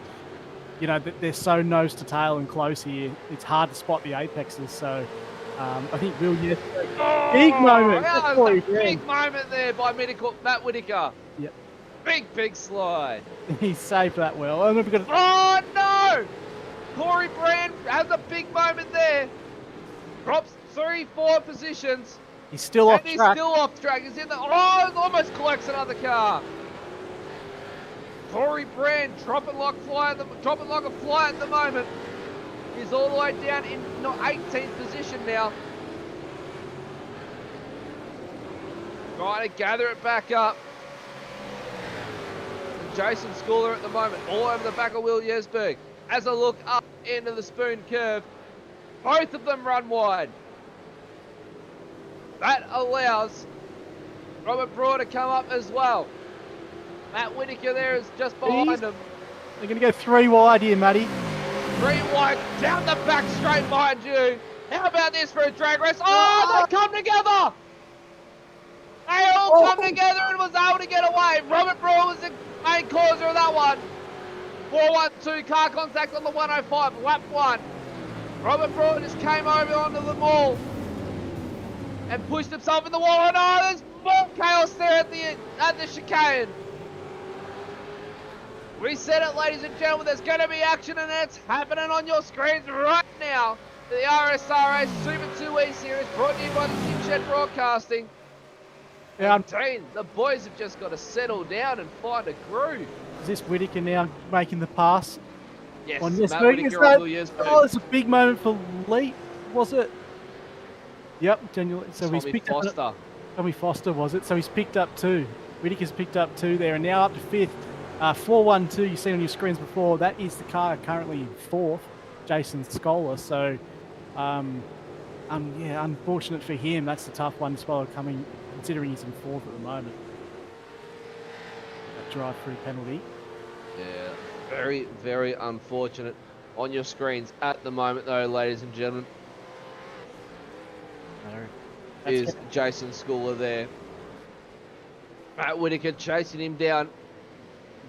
you know, they're so nose to tail and close here. It's hard to spot the apexes. So I think Will, big moment. That was a big moment there by Matt Whitaker. Yep. Big slide. He saved that well. Oh no! Corey Brand has a big moment there. Drops 3-4 positions. He's still off track. He's still off track. He's in the almost collects another car. Corey Brand dropping like a fly at the moment. He's all the way down in 18th position now. Trying to gather it back up. And Jason Schooler at the moment, all over the back of Will Yesberg. As I look up into the spoon curve, both of them run wide. That allows Robert Brewer to come up as well. Matt Whitaker there is just behind him. They're going to go 3 wide here, Matty. 3 wide, down the back straight behind you. How about this for a drag race? Oh, they come together! They all come together and was able to get away. Robert Brewer was the main causer of that one. 412 car contact on the 105, lap 1. Robert Brewer just came over onto the wall and pushed himself in the wall. And there's more chaos there at the chicane. We said it, ladies and gentlemen, there's going to be action, and it's happening on your screens right now. The RSRA Super 2 E-Series brought to you by the Sim Shed Broadcasting. Yeah, Dean, the boys have just got to settle down and find a groove. Is this Whitaker now making the pass? Yes, on Matt Whitaker on Will Yesberg. Oh, it's a big moment for Lee, was it? Yep, genuinely. So Tommy he's picked Foster. up. Tommy Foster, was it? So he's picked up 2. Whitaker's picked up 2 there, and now up to 5th. 412, you see on your screens before, that is the car currently in 4th, Jason Scholar. So, yeah, unfortunate for him. That's the tough one to swallow coming, considering he's in 4th at the moment. That drive-through penalty. Yeah, very, very unfortunate on your screens at the moment, though, ladies and gentlemen. Is Jason Schooler there. Matt Whitaker chasing him down.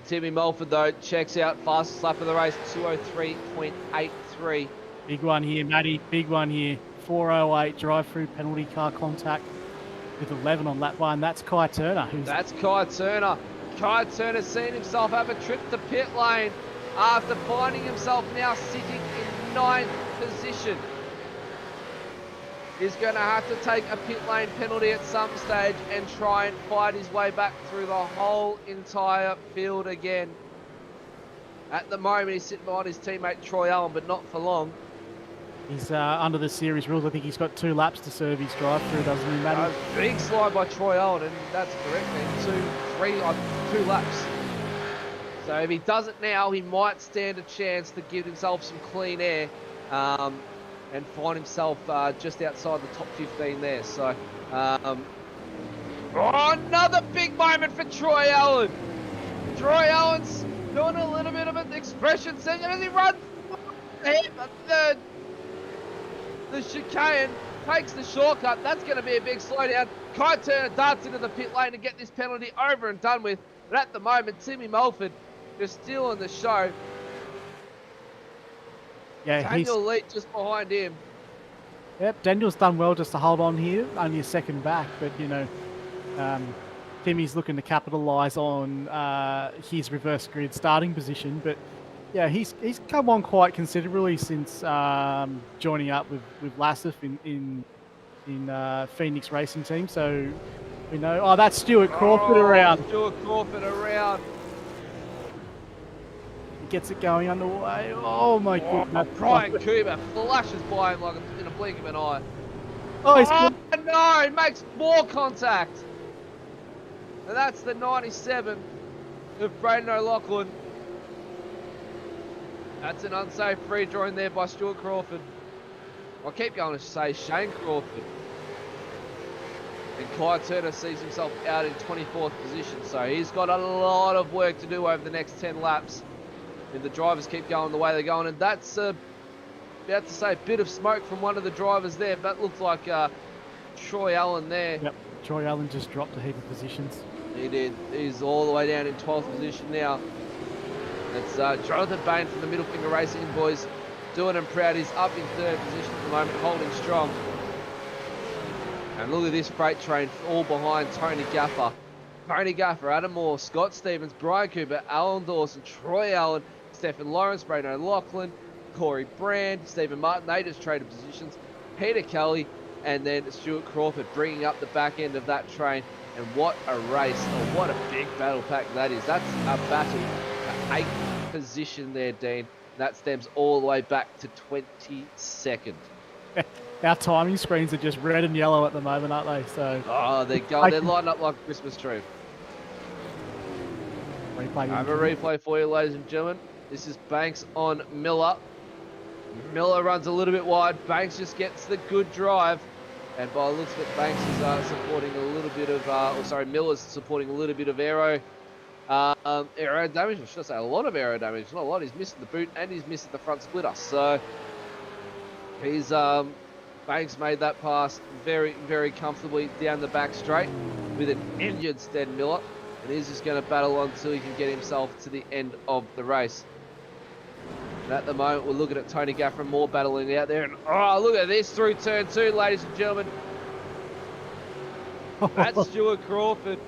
Timmy Mulford, though, checks out fastest lap of the race, 2:03.83. Big one here, Matty. Big one here. 4:08 drive-through penalty car contact with 11 on lap 1. That's Kai Turner. That's Kai Turner. Kai Turner seen himself have a trip to pit lane after finding himself now sitting in 9th position. is going to have to take a pit lane penalty at some stage and try and fight his way back through the whole entire field again. At the moment, he's sitting behind his teammate Troy Allen, but not for long. He's under the series rules. I think he's got 2 laps to serve his drive through, doesn't he, Matty? Big slide by Troy Allen, and that's correct, man. 2 laps. So if he does it now, he might stand a chance to give himself some clean air and find himself just outside the top 15 there. So, another big moment for Troy Allen. Troy Allen's doing a little bit of an expression second as he runs the chicane, takes the shortcut. That's going to be a big slowdown. Kai Turner darts into the pit lane to get this penalty over and done with. But at the moment, Timmy Mulford just stealing the show. Yeah, Daniel Lee just behind him. Yep, Daniel's done well just to hold on here, only a second back, but you know, Timmy's looking to capitalise on his reverse grid starting position. But yeah, he's come on quite considerably since joining up with Lassif in Phoenix Racing Team. So we know. Oh, that's Stuart Crawford around. Stuart Crawford around. Gets it going underway. Oh my goodness. Brian Cooper flashes by him like in a blink of an eye. Oh, no, he makes more contact. And that's the 97 of Braden O'Loughlin. That's an unsafe free draw in there by Stuart Crawford. I'll keep going to say Shane Crawford. And Kai Turner sees himself out in 24th position. So he's got a lot of work to do over the next 10 laps. And the drivers keep going the way they're going, and that's about to say a bit of smoke from one of the drivers there. That looks like Troy Allen there. Yep, Troy Allen just dropped a heap of positions. He did. He's all the way down in 12th position now. It's Jonathan Bain from the Middle Finger Racing boys doing him proud. He's up in 3rd position at the moment, holding strong. And look at this freight train all behind Tony Gaffer. Tony Gaffer, Adam Moore, Scott Stevens, Brian Cooper, Alan Dawson, Troy Allen, Stephen Lawrence, Braden O'Loughlin, Corey Brand, Stephen Martin. They just traded positions. Peter Kelly, and then Stuart Crawford bringing up the back end of that train. And what a race, or what a big battle pack that is. That's a battle for 8th position there, Dean. That stems all the way back to 22nd. Our timing screens are just red and yellow at the moment, aren't they? So they're lighting up like a Christmas tree. I have a replay for you, ladies and gentlemen. This is Banks on Miller. Miller runs a little bit wide. Banks just gets the good drive. And by the looks of it, Banks is supporting a little bit of, Miller's supporting a little bit of aero damage. I should say a lot of aero damage. Not a lot. He's missing the boot and he's missing the front splitter. So he's Banks made that pass very, very comfortably down the back straight with an injured Stead Miller. And he's just going to battle on until he can get himself to the end of the race. And at the moment, we're looking at Tony Gaffer more battling out there. And oh, look at this through turn 2, ladies and gentlemen. That's Stuart Crawford.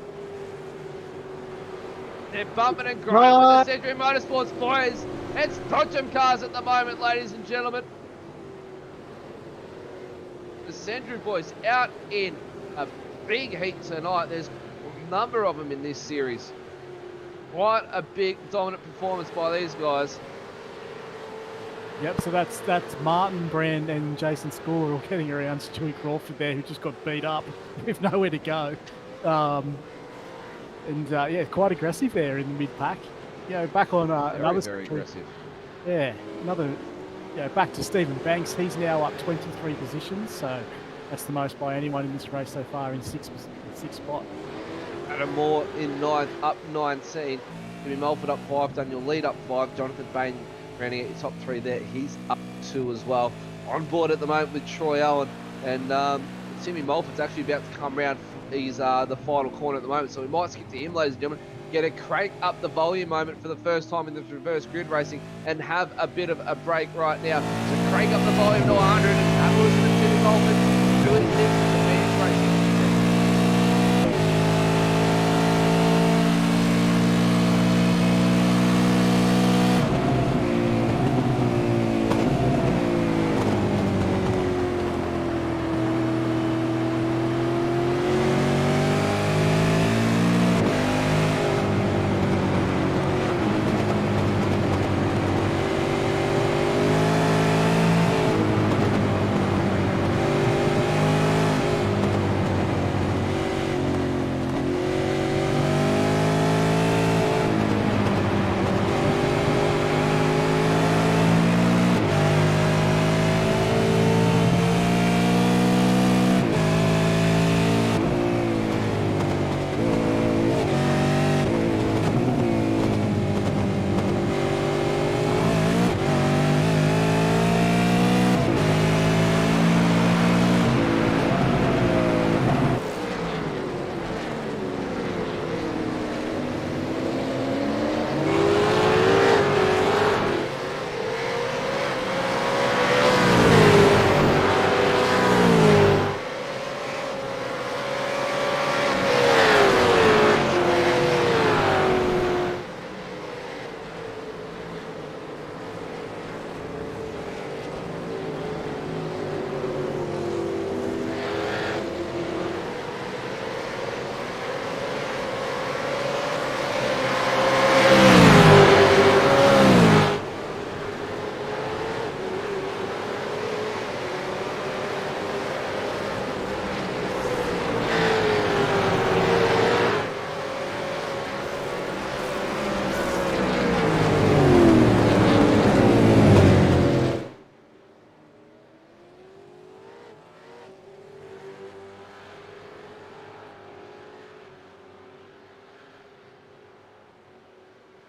They're bumping and grinding with the Century Motorsports boys. It's Dodgem cars at the moment, ladies and gentlemen. The Century boys out in a big heat tonight. There's a number of them in this series. Quite a big dominant performance by these guys. Yep, so that's Martin, Brand, and Jason Schooler all getting around Stewie Crawford there, who just got beat up with nowhere to go. Yeah, quite aggressive there in the mid-pack. You know, back on another... Very aggressive. Yeah, back to Stephen Banks. He's now up 23 positions, so that's the most by anyone in this race so far in sixth spot. Adam Moore in 9th, up 19. Timmy Mulford up 5, Daniel Lead up 5, Jonathan Bain rounding out your top 3 there. He's up 2 as well. On board at the moment with Troy Allen, and Timmy Mulford's actually about to come round. He's the final corner at the moment, so we might skip to him, ladies and gentlemen. Get a crank up the volume moment for the first time in the reverse grid racing and have a bit of a break right now. So crank up the volume to 100 and have a listen to Timmy Mulford doing things with the Phoenix Racing.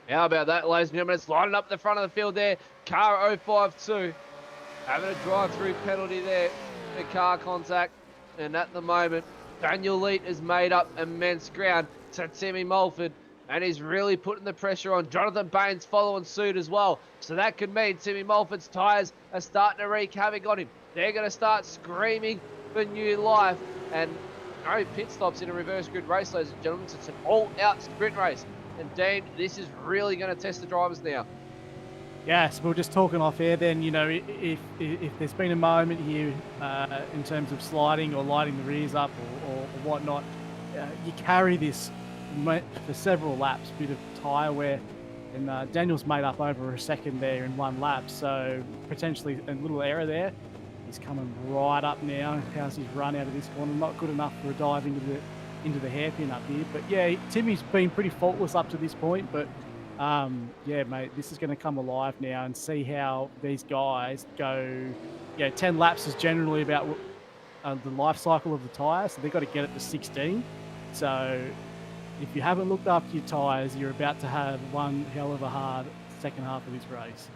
How about that, ladies and gentlemen? It's lining up the front of the field there. Car 052 having a drive-through penalty there. The car contact. And at the moment, Daniel Leet has made up immense ground to Timmy Mulford. And he's really putting the pressure on. Jonathan Bain's following suit as well. So that could mean Timmy Mulford's tyres are starting to wreak havoc on him. They're going to start screaming for new life. And no pit stops in a reverse grid race, ladies and gentlemen. It's an all-out sprint race. And Dean, this is really going to test the drivers now. Yes, we were just talking off air then, you know, if there's been a moment here in terms of sliding or lighting the rears up or whatnot, you carry this for several laps, bit of tyre wear, and Daniel's made up over a second there in one lap, so potentially a little error there. He's coming right up now. How's his run out of this corner? Not good enough for a dive into the hairpin up here, but yeah, Timmy's been pretty faultless up to this point, but yeah, mate, this is going to come alive now and see how these guys go. Yeah, 10 laps is generally about the life cycle of the tyre, so they've got to get it to 16. So if you haven't looked after your tyres, you're about to have one hell of a hard second half of this race.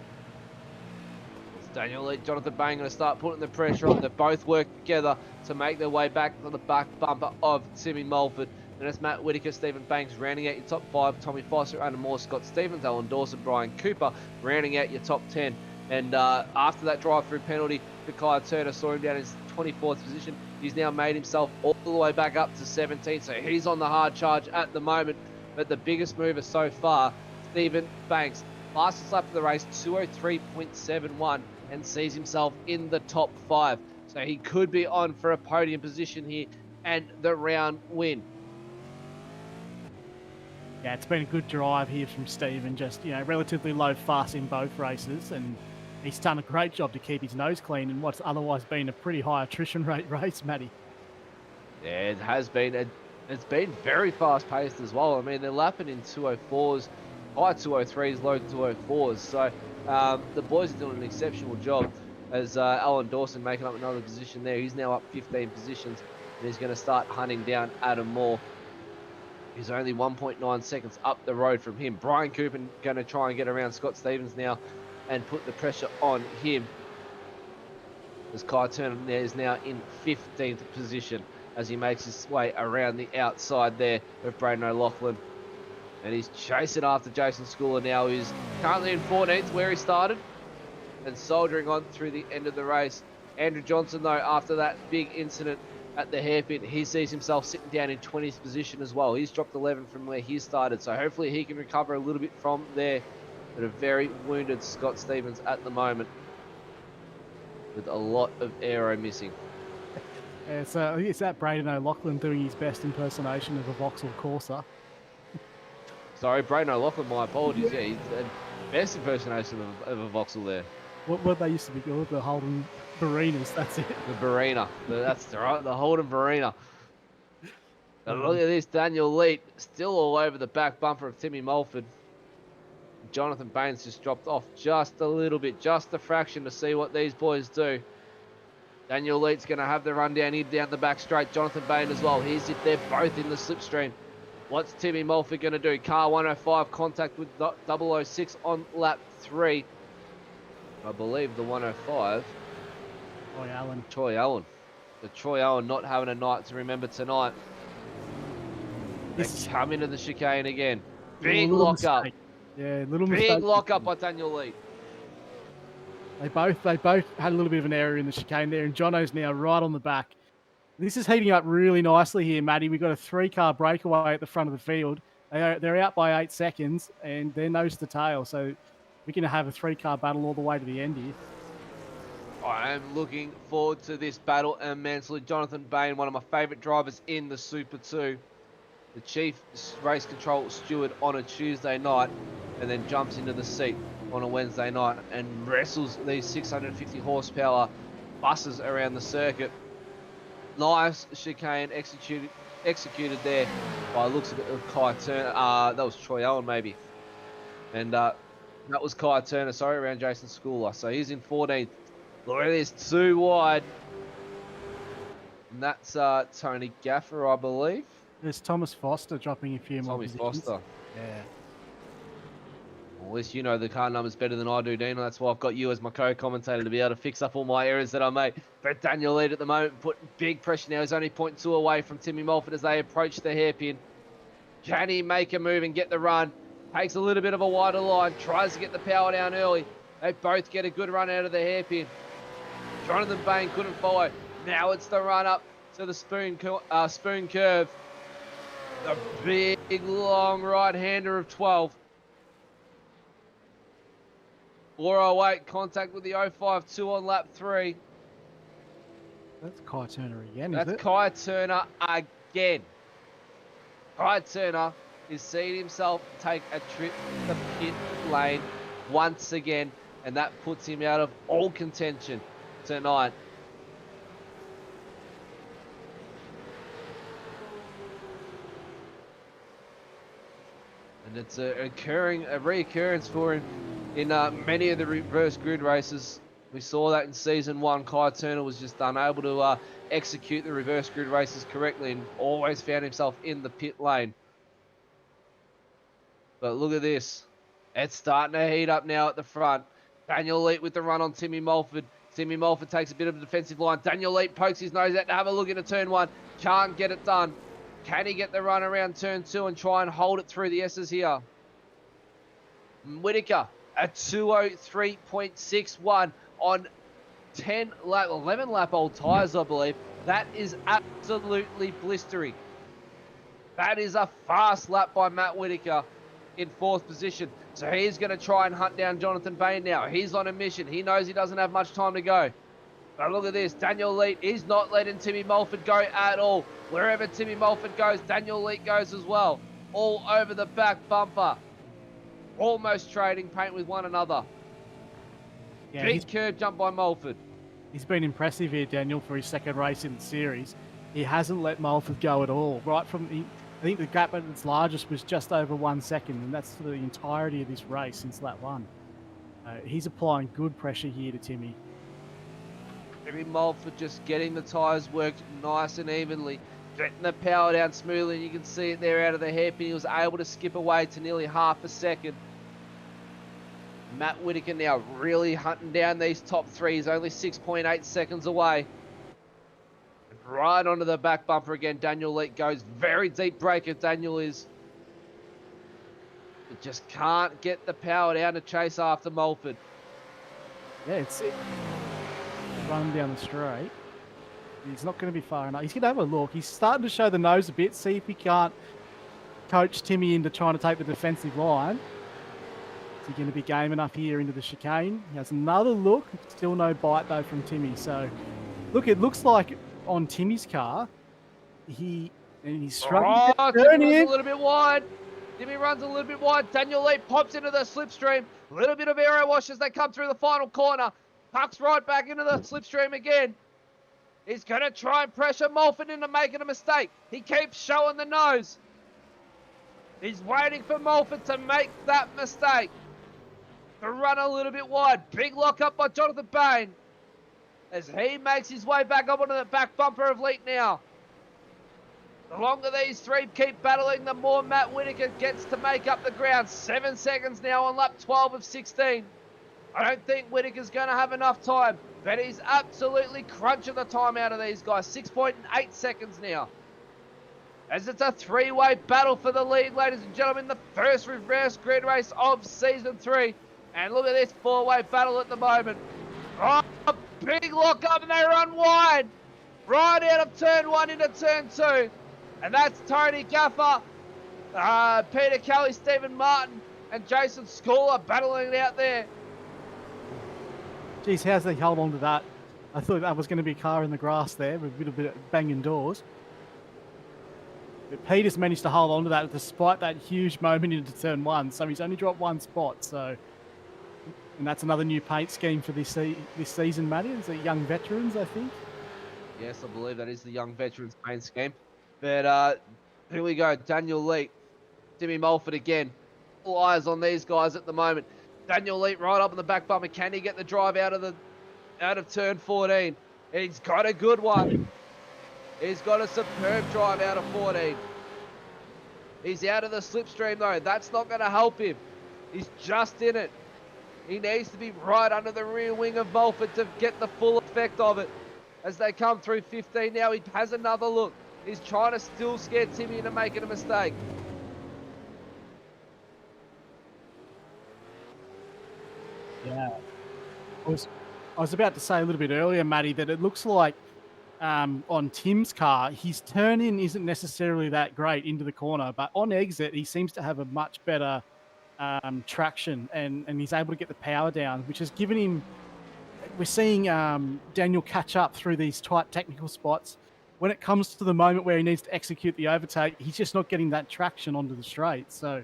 It's Daniel Leet, Jonathan Bain going to start putting the pressure on. They both work together to make their way back to the back bumper of Timmy Mulford. And it's Matt Whitaker, Stephen Banks rounding out your top 5. Tommy Foster, Adam Moore, Scott Stevens, Alan Dawson, Brian Cooper rounding out your top 10. And after that drive-through penalty for Kyle Turner, saw him down in his 24th position. He's now made himself all the way back up to 17. So he's on the hard charge at the moment. But the biggest mover so far, Stephen Banks, fastest lap of the race, 203.71, and sees himself in the top 5. So he could be on for a podium position here and the round win. Yeah, it's been a good drive here from Stephen, just, you know, relatively low fuss in both races, and he's done a great job to keep his nose clean in what's otherwise been a pretty high attrition rate race, Matty. Yeah, it has been. It's been very fast-paced as well. I mean, they're lapping in 204s, high 203s, low 204s. So the boys are doing an exceptional job as Alan Dawson making up another position there. He's now up 15 positions, and he's going to start hunting down Adam Moore. He's only 1.9 seconds up the road from him. Brian Cooper going to try and get around Scott Stevens now and put the pressure on him. As Kai Turner is now in 15th position as he makes his way around the outside there of Braden O'Loughlin. And he's chasing after Jason Schooler now, who's currently in 14th where he started and soldiering on through the end of the race. Andrew Johnson, though, after that big incident at the hairpin, he sees himself sitting down in 20th position as well. He's dropped 11 from where he started, so hopefully he can recover a little bit from there. But a very wounded Scott Stevens at the moment with a lot of aero missing. Yeah, so it's that Braden O'Loughlin doing his best impersonation of a Vauxhall Corsa. Sorry, Braden O'Loughlin, my apologies. Yeah, he's the best impersonation of a Vauxhall there. What they used to be called, the Holden Barinas, that's it. The Barina. That's right, the Holden Barina. And look at this, Daniel Leet still all over the back bumper of Timmy Mulford. Jonathan Bain's just dropped off just a little bit, just a fraction to see what these boys do. Daniel Leet's going to have the run down here, down the back straight. Jonathan Bain as well. They're both in the slipstream. What's Timmy Mulford going to do? Car 105 contact with 006 on lap 3. I believe the 105. Troy Allen. Troy Allen. The Troy Allen not having a night to remember tonight. They come into the chicane again. Big lock-up. Yeah, little mistake. Big lock-up by Daniel Leet. They both had a little bit of an error in the chicane there, and Jono's now right on the back. This is heating up really nicely here, Matty. We've got a 3-car breakaway at the front of the field. They're out by 8 seconds, and they're nose to tail. So we're going to have a 3-car battle all the way to the end here. I am looking forward to this battle immensely. Jonathan Bain, one of my favourite drivers in the Super 2. The chief race control steward on a Tuesday night, and then jumps into the seat on a Wednesday night and wrestles these 650 horsepower buses around the circuit. Nice chicane executed there by looks of Kai Turner. That was Troy Allen maybe. And that was Kai Turner, sorry, around Jason Schooler. So he's in 14th. Look at this, 2 wide. And that's Tony Gaffer, I believe. There's Thomas Foster dropping a few more Tommy positions. Foster. Yeah. Well, at least you know the car numbers better than I do, Dino. That's why I've got you as my co-commentator to be able to fix up all my errors that I make. But Daniel Lead at the moment putting big pressure now. He's only 0.2 away from Timmy Mulford as they approach the hairpin. Can he make a move and get the run? Takes a little bit of a wider line. Tries to get the power down early. They both get a good run out of the hairpin. Jonathan Bain couldn't follow. Now it's the run up to the spoon curve. The big, long right-hander of 12. 408, contact with the 052 on lap 3. That's Kai Turner again, That's is it? Kai Turner again. Kai Turner is seeing himself take a trip to the pit lane once again, and that puts him out of all contention tonight. And it's a reoccurrence for him in many of the reverse grid races. We saw that in season 1. Kai Turner was just unable to execute the reverse grid races correctly and always found himself in the pit lane. But look at this. It's starting to heat up now at the front. Daniel Leet with the run on Timmy Mulford. Timmy Mulford takes a bit of a defensive line. Daniel Leet pokes his nose out to have a look into turn 1. Can't get it done. Can he get the run around turn 2 and try and hold it through the S's here? Whitaker at 203.61 on 11 lap old tyres, I believe. That is absolutely blistering. That is a fast lap by Matt Whitaker in 4th position. So he's going to try and hunt down Jonathan Bain now. He's on a mission. He knows he doesn't have much time to go. But look at this. Daniel Leet is not letting Timmy Mulford go at all. Wherever Timmy Mulford goes, Daniel Leet goes as well. All over the back bumper. Almost trading paint with one another. Yeah, Big curb jump by Mulford. he's been impressive here, Daniel, for his 2nd race in the series. He hasn't let Mulford go at all. Right from I think the gap at its largest was just over 1 second, and that's for the entirety of this race since lap 1. He's applying good pressure here to Timmy. Timmy Mulford just getting the tyres worked nice and evenly. Getting the power down smoothly, and you can see it there out of the hairpin. He was able to skip away to nearly half a second. Matt Whitaker now really hunting down these top 3. He's only 6.8 seconds away. And right onto the back bumper again. Daniel Leet goes. Very deep breaker, Daniel is. But just can't get the power down to chase after Mulford. Yeah, it's running down the straight. He's not going to be far enough. He's going to have a look. He's starting to show the nose a bit. See if he can't coach Timmy into trying to take the defensive line. Is he going to be game enough here into the chicane? He has another look. Still no bite, though, from Timmy. So, look, it looks like on Timmy's car, he's struggling. Oh, Timmy runs a little bit wide. Timmy runs a little bit wide. Daniel Leet pops into the slipstream. A little bit of aero wash as they come through the final corner. Pucks right back into the slipstream again. He's going to try and pressure Mulford into making a mistake. He keeps showing the nose. He's waiting for Mulford to make that mistake. To run a little bit wide. Big lock up by Jonathan Bain. As he makes his way back up onto the back bumper of Leet now. The longer these 3 keep battling, the more Matt Whitaker gets to make up the ground. 7 seconds now on lap 12 of 16. I don't think Whitaker's going to have enough time, but he's absolutely crunching the time out of these guys. 6.8 seconds now. As it's a 3-way battle for the lead, ladies and gentlemen. The first reverse grid race of season 3. And look at this 4-way battle at the moment. Oh, a big lock up and they run wide. Right out of turn 1 into turn 2. And that's Tony Gaffer, Peter Kelly, Stephen Martin, and Jason Schooler battling it out there. Geez, how's they held on to that? I thought that was going to be a car in the grass there with a little bit of banging doors. But Peter's managed to hold on to that despite that huge moment into turn 1. So he's only dropped 1 spot. So, and that's another new paint scheme for this season, Matty. Is it young veterans, I think? Yes, I believe that is the young veterans paint scheme. But here we go. Daniel Leet, Timmy Mulford again. All eyes on these guys at the moment. Daniel Leet right up in the back bumper. Can he get the drive out of turn 14? He's got a good one. He's got a superb drive out of 14. He's out of the slipstream though. That's not going to help him. He's just in it. He needs to be right under the rear wing of Mulford to get the full effect of it. As they come through 15 now, he has another look. He's trying to still scare Timmy into making a mistake. Yeah. I was about to say a little bit earlier, Matty, that it looks like on Tim's car, his turn in isn't necessarily that great into the corner, but on exit, he seems to have a much better traction and he's able to get the power down, which has given him. We're seeing Daniel catch up through these tight technical spots. When it comes to the moment where he needs to execute the overtake, he's just not getting that traction onto the straight. So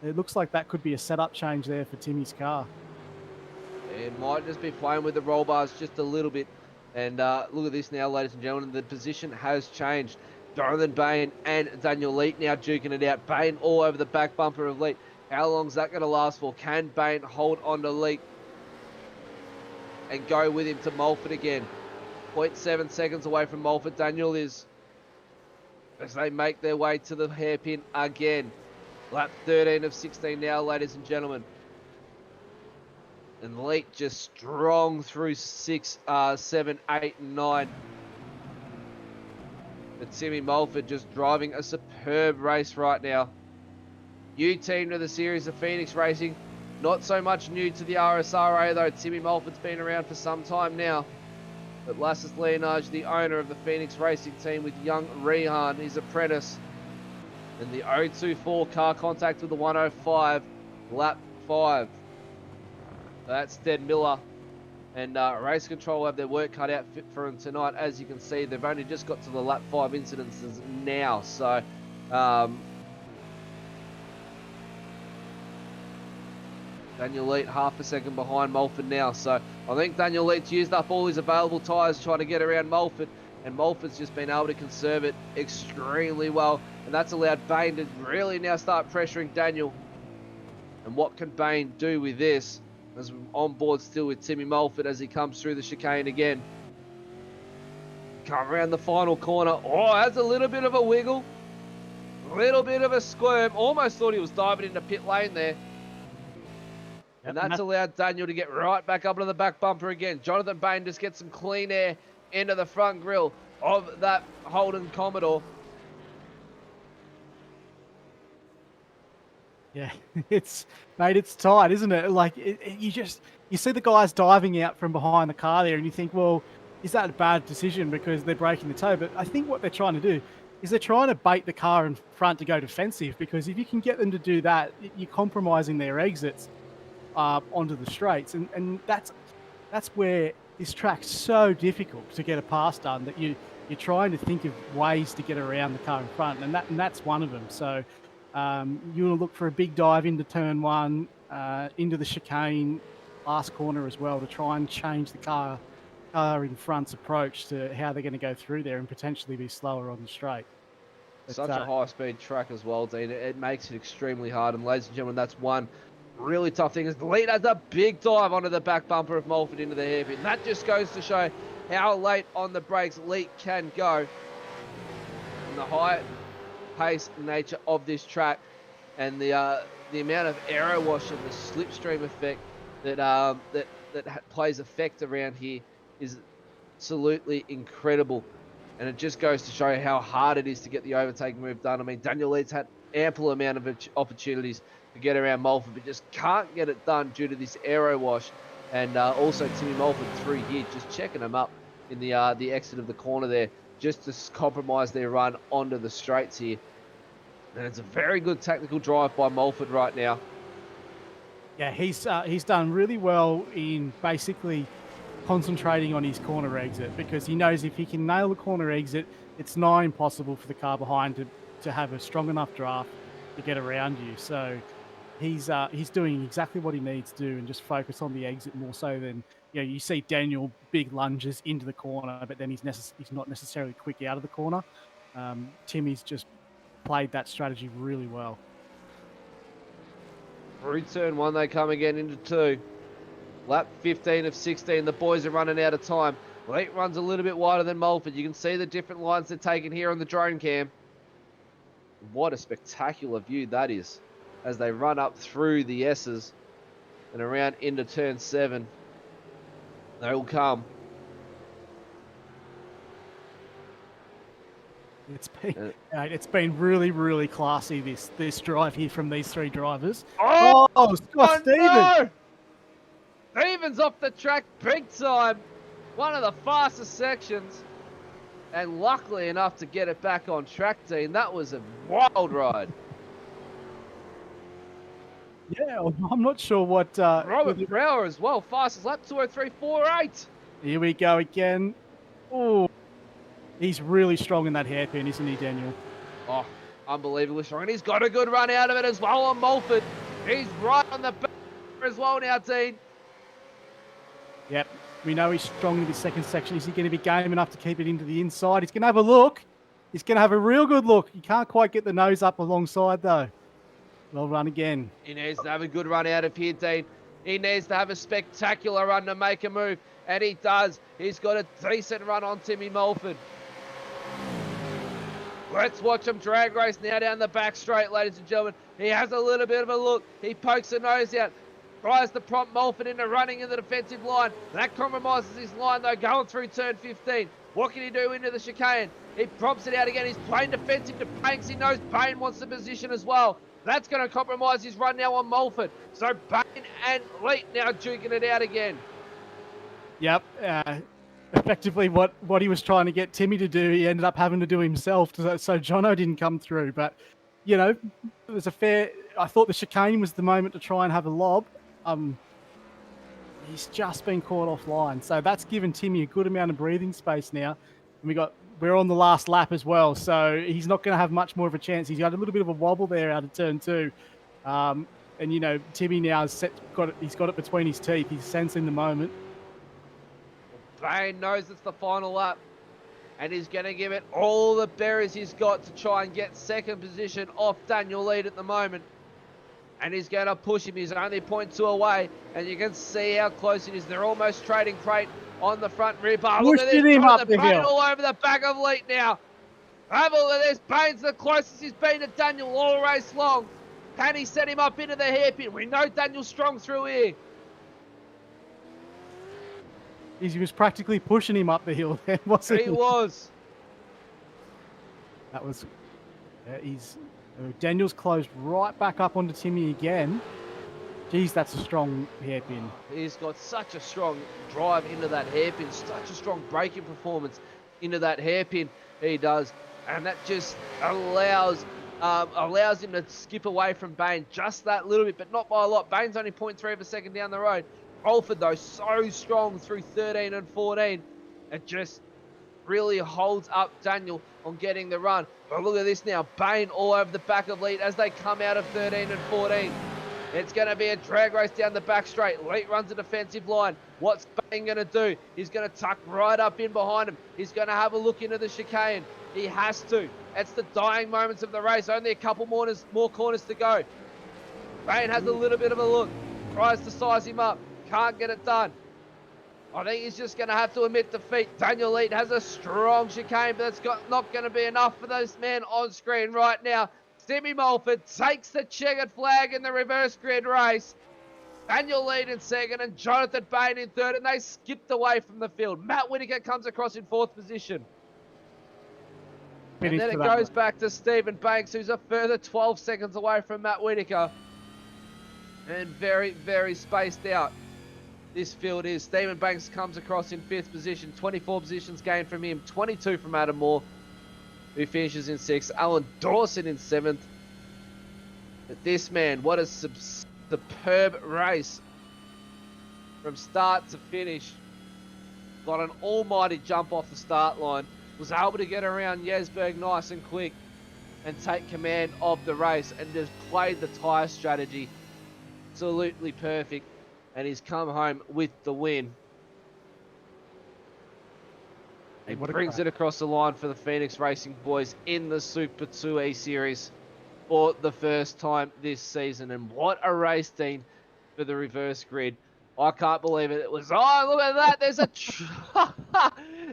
it looks like that could be a setup change there for Timmy's car. It might just be playing with the roll bars just a little bit. And look at this now, ladies and gentlemen. The position has changed. Jonathan Bain and Daniel Leet now duking it out. Bain all over the back bumper of Leet. How long is that going to last for? Can Bain hold on to Leet and go with him to Mulford again? 0.7 seconds away from Mulford. Daniel is, as they make their way to the hairpin again. Lap 13 of 16 now, ladies and gentlemen. And Leet just strong through 6, 7, 8, and 9. But Timmy Mulford just driving a superb race right now. New team to the series of Phoenix Racing. Not so much new to the RSRA though. Timmy Mulford's been around for some time now. But Lassus Leonage, the owner of the Phoenix Racing team with young Rehan, his apprentice. And the 024 car contact with the 105, lap 5. That's Dead Miller. And Race Control have their work cut out fit for them tonight. As you can see, they've only just got to the lap 5 incidences now. So, Daniel Leet half a second behind Mulford now. So, I think Daniel Leet's used up all his available tyres trying to get around Mulford. And Mulford's just been able to conserve it extremely well. And that's allowed Bain to really now start pressuring Daniel. And what can Bain do with this? As we're on board still with Timmy Mulford as he comes through the chicane again. Come around the final corner. Oh, has a little bit of a wiggle. A little bit of a squirm. Almost thought he was diving into pit lane there. And that's allowed Daniel to get right back up to the back bumper again. Jonathan Bain just gets some clean air into the front grille of that Holden Commodore. Yeah, it's tight, isn't it? Like you see the guys diving out from behind the car there, and you think, well, is that a bad decision because they're breaking the toe? But I think what they're trying to do is they're trying to bait the car in front to go defensive, because if you can get them to do that, you're compromising their exits onto the straights, and that's where this track's so difficult to get a pass done, that you're trying to think of ways to get around the car in front, and that's one of them. So. You want to look for a big dive into turn 1, into the chicane, last corner as well, to try and change the car in front's approach to how they're going to go through there and potentially be slower on the straight. But, such a high-speed track as well, Dean. It makes it extremely hard. And ladies and gentlemen, that's one really tough thing. Is the lead has a big dive onto the back bumper of Mulford into the hairpin. That just goes to show how late on the brakes Leet can go. And the high pace nature of this track and the amount of aero wash and the slipstream effect that plays effect around here is absolutely incredible. And it just goes to show how hard it is to get the overtake move done. I mean, Daniel Leeds had ample amount of opportunities to get around Mulford, but just can't get it done due to this aero wash. And also Timmy Mulford through here, just checking him up in the exit of the corner there, just to compromise their run onto the straights here. And it's a very good technical drive by Mulford right now. Yeah, he's done really well in basically concentrating on his corner exit, because he knows if he can nail the corner exit, it's nigh impossible for the car behind to have a strong enough draft to get around you. So he's doing exactly what he needs to do and just focus on the exit more so than, you see Daniel big lunges into the corner, but then he's not necessarily quick out of the corner. Timmy's just played that strategy really well. Through turn 1 they come again into 2. Lap 15 of 16. The boys are running out of time. Leet runs a little bit wider than Mulford. You can see the different lines they're taking here on the drone cam. What a spectacular view that is. as they run up through the S's and around into turn 7. They will come. It's been really, really classy, this drive here from these 3 drivers. Oh, Scott Stevens! No! Stevens off the track big time. One of the fastest sections. And luckily enough to get it back on track, Dean. That was a wild ride. Yeah, I'm not sure what... Robert Brower as well. Fastest lap, 2:03.48. Here we go again. Oh, he's really strong in that hairpin, isn't he, Daniel? Oh, unbelievably strong. And he's got a good run out of it as well on Mulford. He's right on the back as well now, Dean. Yep, we know he's strong in his second section. Is he going to be game enough to keep it into the inside? He's going to have a look. He's going to have a real good look. He can't quite get the nose up alongside, though. Well run again. He needs to have a good run out of here, Dean. He needs to have a spectacular run to make a move. And he does. He's got a decent run on Timmy Mulford. Let's watch him drag race now down the back straight, ladies and gentlemen. He has a little bit of a look. He pokes the nose out. Tries to prompt Mulford into running in the defensive line. That compromises his line, though, going through turn 15. What can he do into the chicane? He prompts it out again. He's playing defensive to Bain. He knows Bain wants the position as well. That's going to compromise his run now on Mulford. So Bain and Leet now duking it out again. Yep. Effectively, what he was trying to get Timmy to do, he ended up having to do himself. So Jono didn't come through. But, you know, it was a fair... I thought the chicane was the moment to try and have a lob. He's just been caught offline. So that's given Timmy a good amount of breathing space now. And we're on the last lap as well. So he's not going to have much more of a chance. He's got a little bit of a wobble there out of turn 2. And, you know, Timmy now he's got it between his teeth. He's sensing the moment. Bain knows it's the final lap. And he's going to give it all the berries he's got to try and get second position off Daniel Leet at the moment. And he's going to push him. He's only 0.2 away. And you can see how close it is. They're almost trading crate on the front rear bar. Look at this. Him up the Bain hill. all over the back of Leet now. Have a look at this. Bain's the closest he's been to Daniel all race long. Can he set him up into the hairpin? We know Daniel's strong through here. He was practically pushing him up the hill then, wasn't he? He was. That was... Daniel's closed right back up onto Timmy again. Geez, that's a strong hairpin. He's got such a strong drive into that hairpin, such a strong braking performance into that hairpin. He does, and that just allows him to skip away from Bain just that little bit, but not by a lot. Bain's only 0.3 of a second down the road. Mulford, though, so strong through 13 and 14. It just really holds up Daniel on getting the run. But look at this now. Bain all over the back of Leet as they come out of 13 and 14. It's going to be a drag race down the back straight. Leet runs a defensive line. What's Bain going to do? He's going to tuck right up in behind him. He's going to have a look into the chicane. He has to. It's the dying moments of the race. Only a couple more corners to go. Bain has a little bit of a look. Tries to size him up. Can't get it done. I think he's just going to have to admit defeat. Daniel Leet has a strong chicane, but it's not going to be enough for those men on screen right now. Timmy Mulford takes the checkered flag in the reverse grid race. Daniel Leet in second and Jonathan Bain in third, and they skipped away from the field. Matt Whitaker comes across in fourth position. And then it goes back to Stephen Banks, who's a further 12 seconds away from Matt Whitaker. And very, very spaced out this field is. Stephen Banks comes across in 5th position. 24 positions gained from him. 22 from Adam Moore, who finishes in 6th. Alan Dawson in 7th. But this man, what a superb race. From start to finish. Got an almighty jump off the start line. Was able to get around Jesberg nice and quick. And take command of the race. And just played the tyre strategy. Absolutely perfect. And he's come home with the win. He brings it across the line for the Phoenix Racing boys in the Super 2 Series for the first time this season. And what a race, Dean, for the reverse grid. I can't believe it. It was, oh, look at that.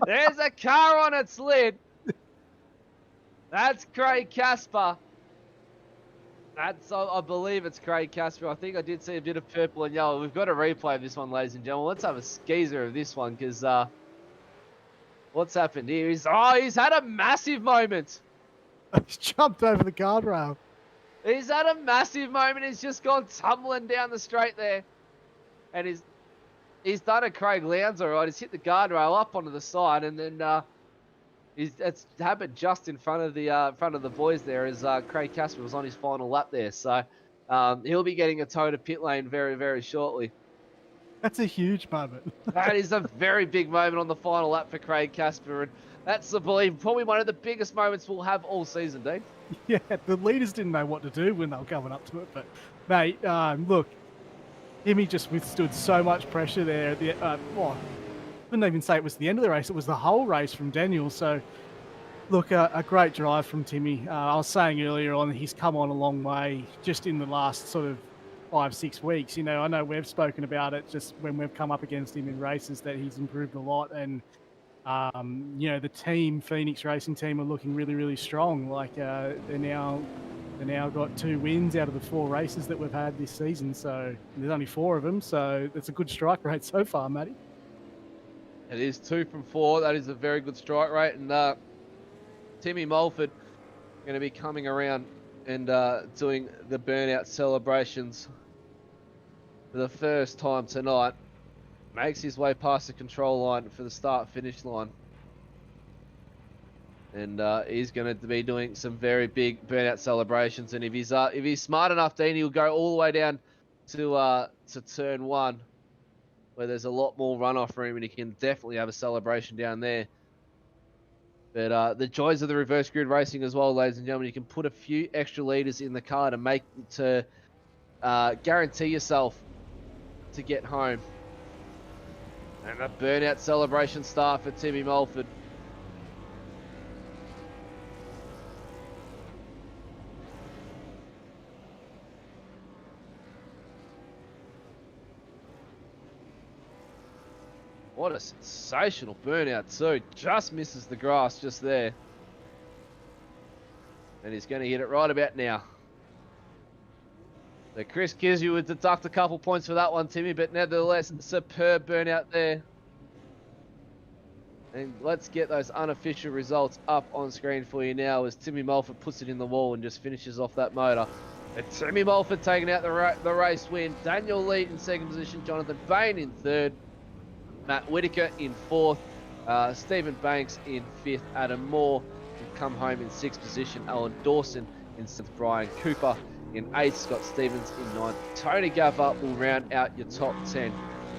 There's a car on its lid. That's Craig Casper. That's, I believe it's Craig Casper. I think I did see a bit of purple and yellow. We've got a replay of this one, ladies and gentlemen. Let's have a skeezer of this one because what's happened here is, he's had a massive moment. He's jumped over the guardrail. He's had a massive moment. He's just gone tumbling down the straight there. And he's done a Craig Lowndes all right. He's hit the guardrail up onto the side, and then it's happened just in front of the boys there as Craig Casper was on his final lap there. So he'll be getting a tow to pit lane very, very shortly. That's a huge moment. That is a very big moment on the final lap for Craig Casper, and that's, I believe, probably one of the biggest moments we'll have all season, Dean. Yeah, the leaders didn't know what to do when they were coming up to it. But, mate, look, Timmy just withstood so much pressure there. I couldn't even say it was the end of the race. It was the whole race from Daniel. So, look, a great drive from Timmy. I was saying earlier on, he's come on a long way just in the last sort of 5-6 weeks. You know, I know we've spoken about it just when we've come up against him in races that he's improved a lot. And you know, the team, Phoenix Racing team, are looking really, really strong. Like they're now got 2 wins out of the 4 races that we've had this season. So there's only 4 of them. So it's a good strike rate so far, Matty. It is 2 from 4. That is a very good strike rate. And Timmy Mulford going to be coming around and doing the burnout celebrations for the first time tonight. Makes his way past the control line for the start-finish line. And he's going to be doing some very big burnout celebrations. And if he's smart enough, Dean, he'll go all the way down to turn 1, where there's a lot more runoff room, and he can definitely have a celebration down there. But the joys of the reverse grid racing as well, ladies and gentlemen, you can put a few extra litres in the car to guarantee yourself to get home. And a burnout celebration start for Timmy Mulford. What a sensational burnout too. Just misses the grass just there. And he's going to hit it right about now. So Chris Kizu would deduct a couple points for that one, Timmy, but nevertheless, superb burnout there. And let's get those unofficial results up on screen for you now as Timmy Mulford puts it in the wall and just finishes off that motor. And Timmy Mulford taking out the race win. Daniel Lee in 2nd position. Jonathan Bain in 3rd. Matt Whitaker in 4th. Stephen Banks in 5th. Adam Moore will come home in 6th position. Alan Dawson in 7th. Brian Cooper in 8th. Scott Stevens in 9th. Tony Gaffer will round out your top 10.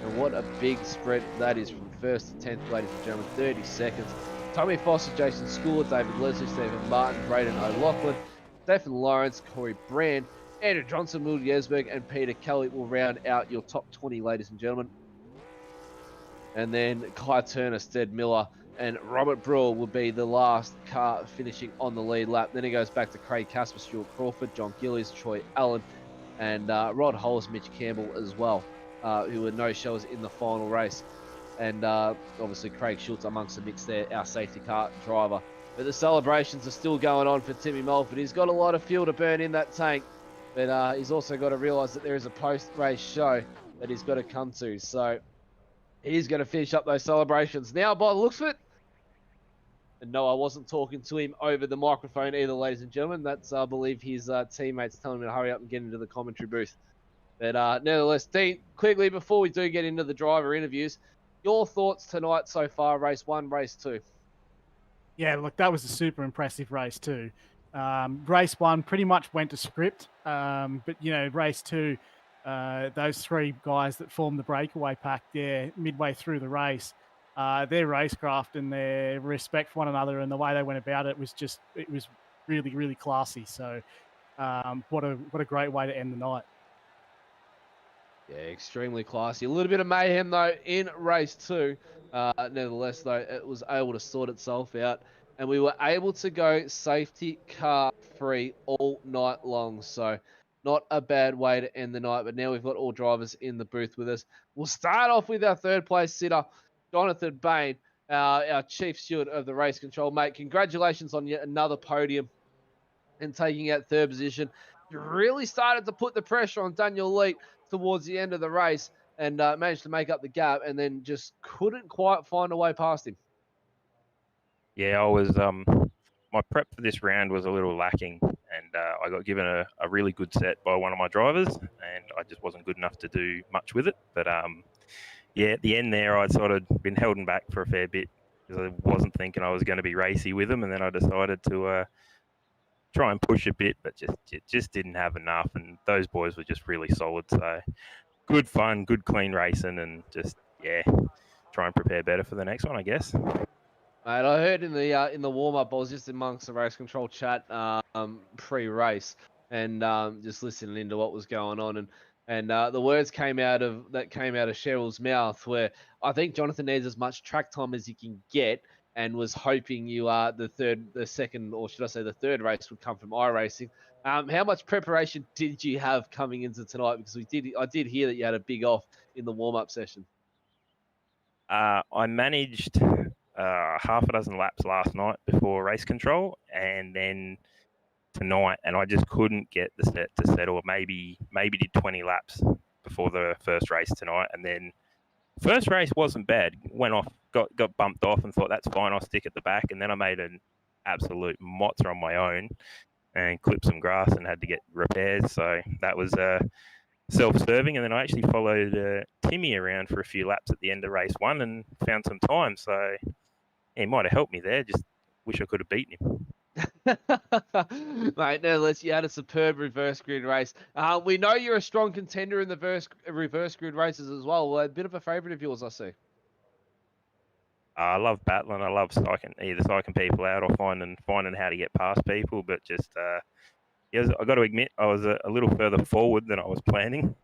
And what a big spread that is from 1st to 10th, ladies and gentlemen. 30 seconds. Tommy Foster, Jason Schooler, David Leslie, Stephen Martin, Braden O'Loughlin, Stephen Lawrence, Corey Brand, Andrew Johnson, Will Yesberg, and Peter Kelly will round out your top 20, ladies and gentlemen. And then Kai Turner, Stead Miller, and Robert Brewer will be the last car finishing on the lead lap. Then it goes back to Craig Casper, Stuart Crawford, John Gillies, Troy Allen, and Rod Holes, Mitch Campbell as well, who were no-shows in the final race. And obviously Craig Schultz amongst the mix there, our safety car driver. But the celebrations are still going on for Timmy Mulford. He's got a lot of fuel to burn in that tank, but he's also got to realise that there is a post-race show that he's got to come to. So he's going to finish up those celebrations now by the looks of it. And no, I wasn't talking to him over the microphone either, ladies and gentlemen. That's, I believe, his teammates telling him to hurry up and get into the commentary booth. But nevertheless, Dean, quickly before we do get into the driver interviews, your thoughts tonight so far, race 1, race 2? Yeah, look, that was a super impressive race too. Race 1 pretty much went to script, but you know, race 2, those 3 guys that formed the breakaway pack there midway through the race, their racecraft and their respect for one another and the way they went about it was really, really classy. So, what a great way to end the night. Yeah, extremely classy. A little bit of mayhem, though, in race 2. Nevertheless, though, it was able to sort itself out. And we were able to go safety car free all night long. So not a bad way to end the night. But now we've got all drivers in the booth with us. We'll start off with our 3rd place sitter, Jonathan Bain, our chief steward of the race control. Mate, congratulations on yet another podium and taking out 3rd position. really started to put the pressure on Daniel Leet towards the end of the race and managed to make up the gap, and then just couldn't quite find a way past him. Yeah, I was my prep for this round was a little lacking, and I got given a really good set by one of my drivers, and I just wasn't good enough to do much with it. But yeah, at the end there, I'd sort of been held back for a fair bit because I wasn't thinking I was going to be racy with them, and then I decided to try and push a bit, but just didn't have enough, and those boys were just really solid. So good fun, good clean racing, and just try and prepare better for the next one, I guess. Mate, I heard in the warm up, I was just amongst the race control chat pre-race, and just listening into what was going on, and the words came out of Cheryl's mouth, where I think Jonathan needs as much track time as he can get, and was hoping the third race would come from iRacing. How much preparation did you have coming into tonight? Because I did hear that you had a big off in the warm up session. I managed half a dozen laps last night before race control, and then tonight, and I just couldn't get the set to settle. Maybe did 20 laps before the first race tonight, and then first race wasn't bad. Went off, got bumped off, and thought that's fine. I'll stick at the back, and then I made an absolute mozza on my own and clipped some grass and had to get repairs. So that was self-serving, and then I actually followed Timmy around for a few laps at the end of race one and found some time. So he might have helped me there. Just wish I could have beaten him. Mate, nevertheless, you had a superb reverse grid race. We know you're a strong contender in the reverse grid races as well. A bit of a favourite of yours, I see. I love battling. I love psyching people out or finding how to get past people. But just, I got to admit, I was a little further forward than I was planning.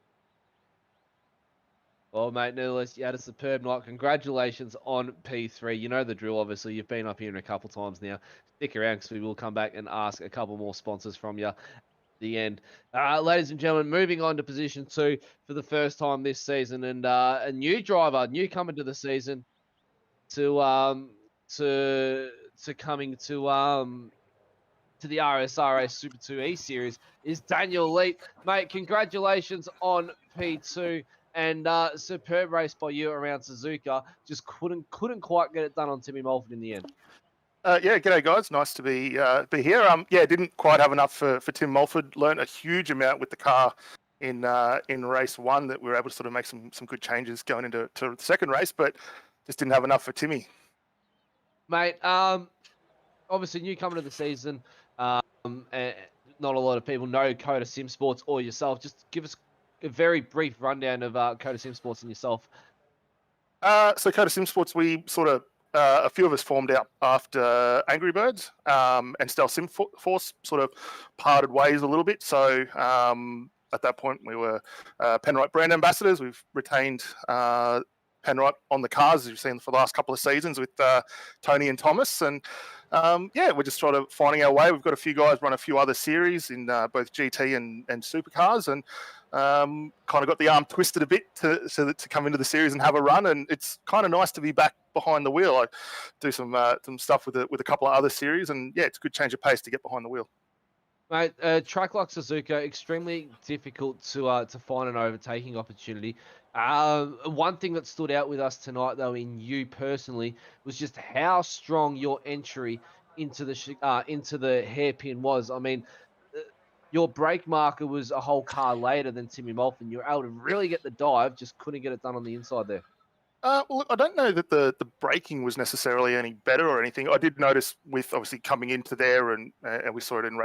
Well, mate, nevertheless, you had a superb night. Congratulations on P3. You know the drill, obviously. You've been up here a couple times now. Stick around because we will come back and ask a couple more sponsors from you at the end. Ladies and gentlemen, moving on to position 2 for the first time this season. And a newcomer to the season, to coming to the RSRA Super 2 E Series is Daniel Leet. Mate, congratulations on P2. And superb race by you around Suzuka. Just couldn't quite get it done on Timmy Mulford in the end. G'day guys. Nice to be here. Didn't quite have enough for Tim Mulford. Learned a huge amount with the car in race 1 that we were able to sort of make some good changes going into the second race, but just didn't have enough for Timmy. Mate, obviously newcomer to the season. And not a lot of people know Coda Sim Sports or yourself. Just give us a very brief rundown of Coda Sim Sports and yourself. So Coda Sim Sports, we sort of a few of us formed out after Angry Birds, and Stealth Sim Force sort of parted ways a little bit. So at that point, we were Penrite brand ambassadors. We've retained Penrite on the cars, as you've seen for the last couple of seasons with Tony and Thomas. And we're just sort of finding our way. We've got a few guys run a few other series in both GT and supercars, and kind of got the arm twisted a bit to come into the series and have a run. And it's kind of nice to be back behind the wheel. I do some stuff with a couple of other series, and it's a good change of pace to get behind the wheel. Mate, track like Suzuka, extremely difficult to find an overtaking opportunity. One thing that stood out with us tonight, though, in you personally, was just how strong your entry into the hairpin was. I mean, your brake marker was a whole car later than Timmy Mulford. You were able to really get the dive, just couldn't get it done on the inside there. Well, I don't know that the braking was necessarily any better or anything. I did notice with obviously coming into there, and we saw it in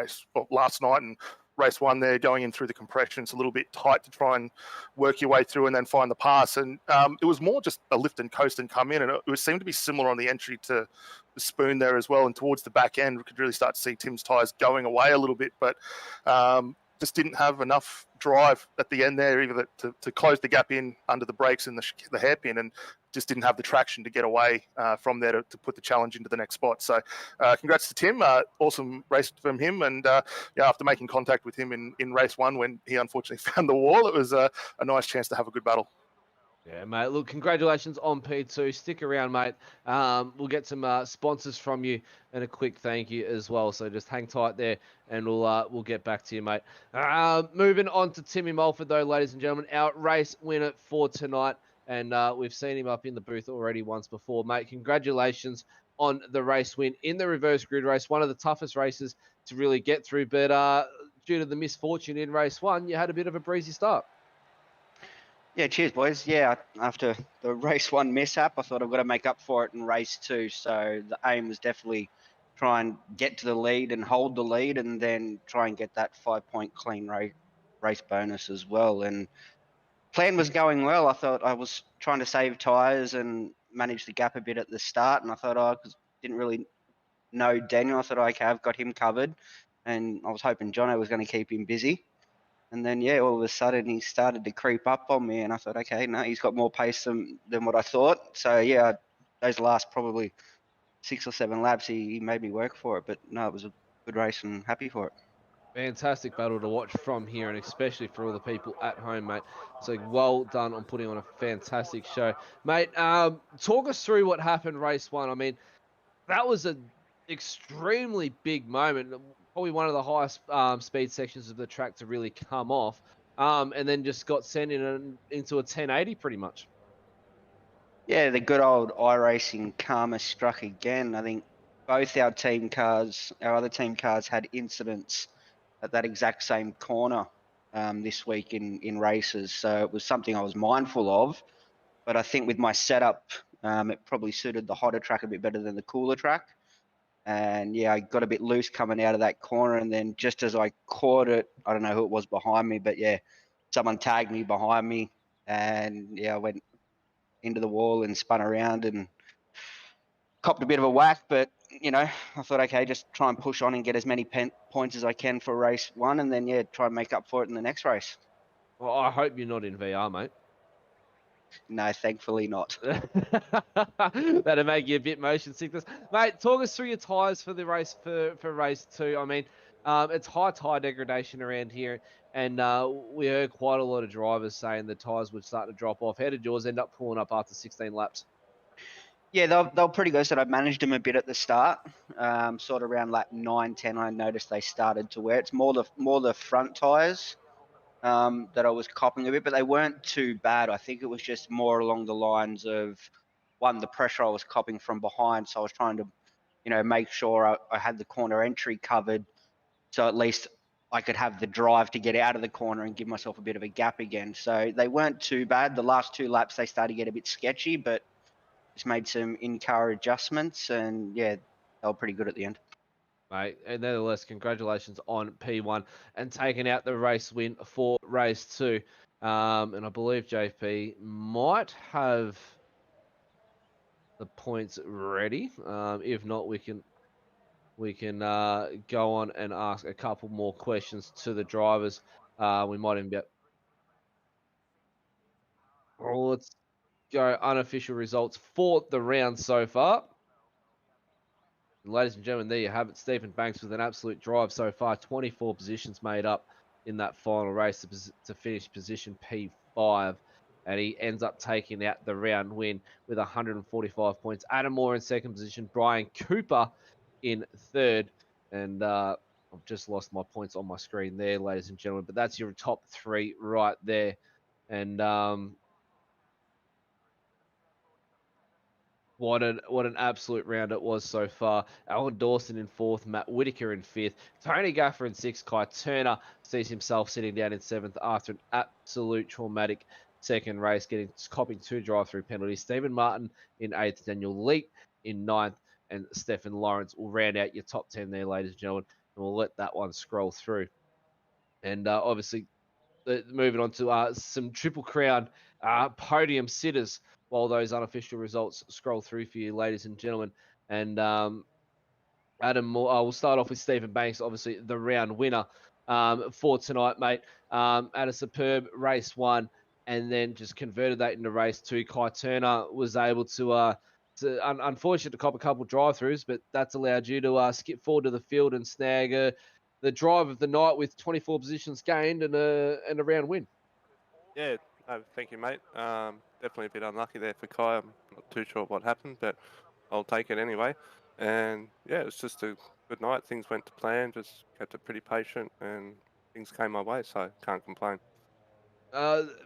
last night and race 1 there, going in through the compression. It's a little bit tight to try and work your way through and then find the pass. And it was more just a lift and coast and come in. And it seemed to be similar on the entry to the Spoon there as well. And towards the back end, we could really start to see Tim's tyres going away a little bit. But just didn't have enough drive at the end there, either to close the gap in under the brakes and the hairpin, and just didn't have the traction to get away from there to put the challenge into the next spot. So congrats to Tim. Awesome race from him. And after making contact with him in race 1 when he unfortunately found the wall, it was a nice chance to have a good battle. Yeah, mate. Look, congratulations on P2. Stick around, mate. We'll get some sponsors from you and a quick thank you as well. So just hang tight there, and we'll get back to you, mate. Moving on to Timmy Mulford, though, ladies and gentlemen, our race winner for tonight, and we've seen him up in the booth already once before, mate. Congratulations on the race win in the reverse grid race, one of the toughest races to really get through. But due to the misfortune in race one, you had a bit of a breezy start. Yeah, cheers, boys. Yeah, after the race one mishap, I thought I've got to make up for it in race two. So the aim was definitely try and get to the lead and hold the lead, and then try and get that 5-point clean race bonus as well. And plan was going well. I thought I was trying to save tyres and manage the gap a bit at the start, and I thought because didn't really know Daniel, I thought okay, I've got him covered, and I was hoping Jono was going to keep him busy. And then, yeah, all of a sudden he started to creep up on me, and I thought, okay, no, he's got more pace than what I thought. So, yeah, those last probably 6 or 7 laps, he made me work for it. But no, it was a good race and happy for it. Fantastic battle to watch from here, and especially for all the people at home, mate. So well done on putting on a fantastic show, mate. Talk us through what happened race one. I mean, that was an extremely big moment, probably one of the highest speed sections of the track to really come off, and then just got sent into a 1080 pretty much. Yeah, the good old iRacing karma struck again. I think both our other team cars had incidents at that exact same corner this week in races. So it was something I was mindful of. But I think with my setup, it probably suited the hotter track a bit better than the cooler track. And yeah, I got a bit loose coming out of that corner. And then just as I caught it, I don't know who it was behind me, but yeah, someone tagged me behind me. And yeah, I went into the wall and spun around and copped a bit of a whack. But, I thought, okay, just try and push on and get as many points as I can for race one. And then, yeah, try and make up for it in the next race. Well, I hope you're not in VR, mate. No, thankfully not. That'll make you a bit motion sickness, mate. Talk us through your tyres for the race for race two. I mean, it's high tyre degradation around here, and we heard quite a lot of drivers saying the tyres would start to drop off. How did yours end up pulling up after 16 laps? Yeah, they were pretty good. So I managed them a bit at the start. Sort of around lap 9, 10, I noticed they started to wear. It's more the front tyres that I was copping a bit, but they weren't too bad. I think it was just more along the lines of, one, the pressure I was copping from behind. So I was trying to, make sure I had the corner entry covered, so at least I could have the drive to get out of the corner and give myself a bit of a gap again. So they weren't too bad. The last 2 laps, they started to get a bit sketchy, but just made some in-car adjustments, and yeah, they were pretty good at the end. Mate, and nevertheless, congratulations on P1 and taking out the race win for race two. And I believe JP might have the points ready. If not, we can go on and ask a couple more questions to the drivers. We might even be. Oh, let's go unofficial results for the round so far. Ladies and gentlemen, there you have it. Stephen Banks with an absolute drive so far. 24 positions made up in that final race to finish position P5. And he ends up taking out the round win with 145 points. Adam Moore in second position. Brian Cooper in third. And I've just lost my points on my screen there, ladies and gentlemen. But that's your top 3 right there. And what an absolute round it was so far. Alan Dawson in 4th, Matt Whitaker in 5th, Tony Gaffer in 6th, Kai Turner sees himself sitting down in 7th after an absolute traumatic second race, copping 2 drive-through penalties. Stephen Martin in 8th, Daniel Leet in 9th, and Stephen Lawrence will round out your top 10 there, ladies and gentlemen, and we'll let that one scroll through. And obviously, moving on to some Triple Crown podium sitters while those unofficial results scroll through for you, ladies and gentlemen. And Adam Moore, we'll start off with Stephen Banks, obviously the round winner for tonight, mate. At a superb race 1, and then just converted that into race 2. Kai Turner was able to unfortunate to cop a couple drive-throughs, but that's allowed you to skip forward to the field and snag the drive of the night with 24 positions gained and a round win. Yeah, Thank you, mate. Definitely a bit unlucky there for Kai. I'm not too sure what happened, but I'll take it anyway. And yeah, it's just a good night. Things went to plan. Just kept it pretty patient, and things came my way, so can't complain.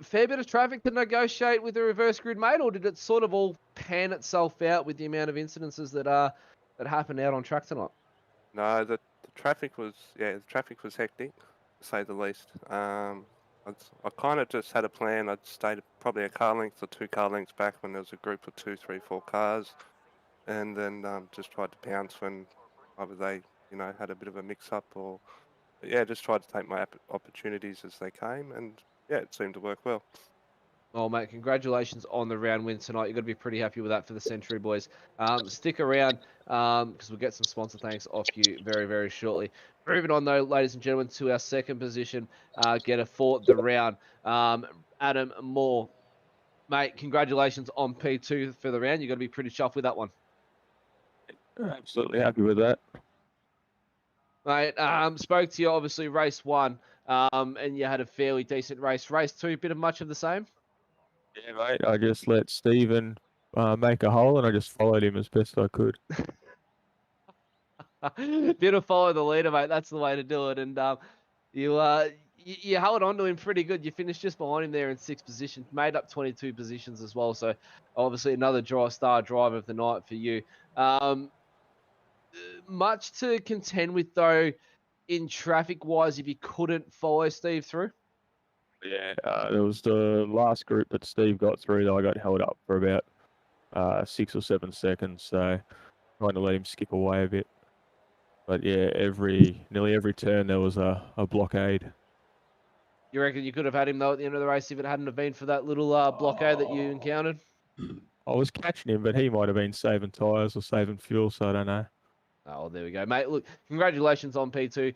Fair bit of traffic to negotiate with the reverse grid, mate, or did it sort of all pan itself out with the amount of incidences that happened out on track tonight? No, the traffic was hectic, to say the least. I kind of just had a plan. I'd stayed probably a car length or 2 car lengths back when there was a group of 2, 3, 4 cars, and then just tried to bounce when either they, had a bit of a mix-up or, yeah, just tried to take my opportunities as they came, and yeah, it seemed to work well. Oh, mate, congratulations on the round win tonight. You've got to be pretty happy with that for the Century boys. Stick around because we'll get some sponsor thanks off you very, very shortly. Moving on, though, ladies and gentlemen, to our second position getter for the round, Adam Moore. Mate, congratulations on P2 for the round. You've got to be pretty chuffed with that one. Absolutely happy with that. Mate, spoke to you, obviously, race 1, and you had a fairly decent race. Race 2, bit of much of the same? Yeah, mate. I just let Stephen make a hole, and I just followed him as best I could. Bit of follow the leader, mate. That's the way to do it. And you held on to him pretty good. You finished just behind him there in 6th position, made up 22 positions as well. So obviously another star driver of the night for you. Much to contend with though in traffic wise if you couldn't follow Steve through. Yeah, there was the last group that Steve got through that I got held up for about 6 or 7 seconds, so trying to let him skip away a bit. But yeah, nearly every turn there was a blockade. You reckon you could have had him though at the end of the race if it hadn't have been for that little blockade that you encountered? I was catching him, but he might have been saving tyres or saving fuel, so I don't know. Oh, there we go, mate. Look, congratulations on P2.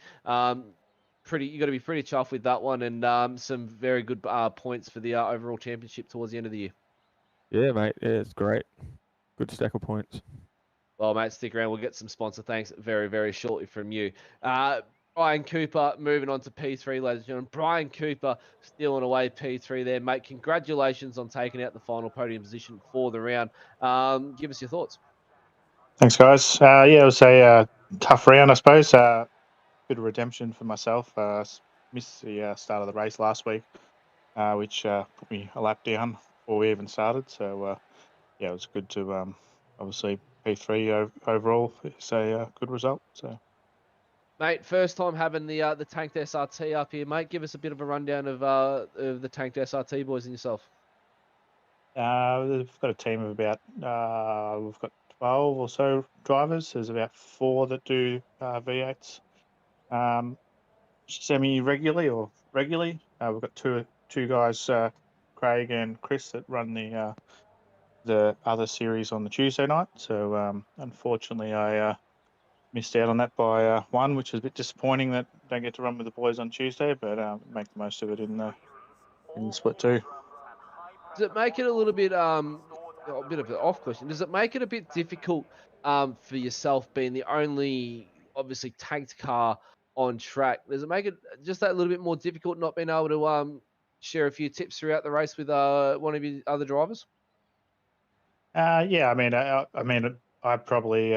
You got to be pretty chuffed with that one, and some very good points for the overall championship towards the end of the year. Yeah, mate. Yeah, it's great. Good stack of points. Well, mate, stick around. We'll get some sponsor thanks very, very shortly from you. Brian Cooper moving on to P3, ladies and gentlemen. Brian Cooper stealing away P3 there, mate. Congratulations on taking out the final podium position for the round. Give us your thoughts. Thanks, guys. Yeah, it was a tough round, I suppose. Bit of redemption for myself. Missed the start of the race last week, which put me a lap down before we even started. So, yeah, it was good to obviously P3 overall. It's a good result. So, Mate, first time having the Tanked SRT up here, mate. Give us a bit of a rundown of the Tanked SRT boys and yourself. we've got a team of about we've got 12 or so drivers. There's about 4 that do V8s semi-regularly or regularly. We've got two guys, Craig and Chris, that run the other series on the Tuesday night. So unfortunately, I missed out on that by 1, which is a bit disappointing that I don't get to run with the boys on Tuesday. But make the most of it in the split 2. Does it make it a little bit a bit of an off question? Does it make it a bit difficult for yourself being the only obviously tanked car on track? Does it make it just that little bit more difficult not being able to share a few tips throughout the race with one of your other drivers? Yeah, I mean, I probably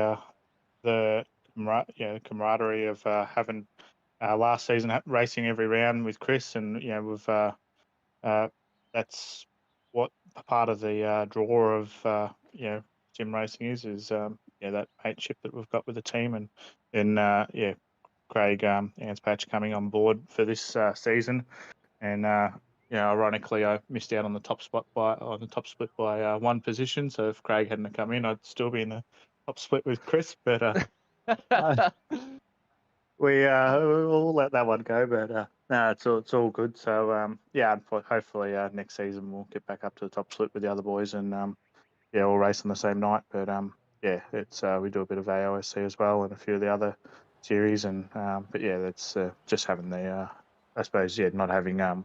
the camaraderie of having last season racing every round with Chris, and we've that's what part of the draw of sim racing is that mateship that we've got with the team, and then Craig Anspatch coming on board for this season, and ironically, I missed out on the top split by 1 position. So if Craig hadn't come in, I'd still be in the top split with Chris. But we'll let that one go. But no, it's all good. So hopefully next season we'll get back up to the top split with the other boys, and we'll race on the same night. But it's we do a bit of AOSC as well and a few of the other series, and but yeah, that's just having the I suppose not having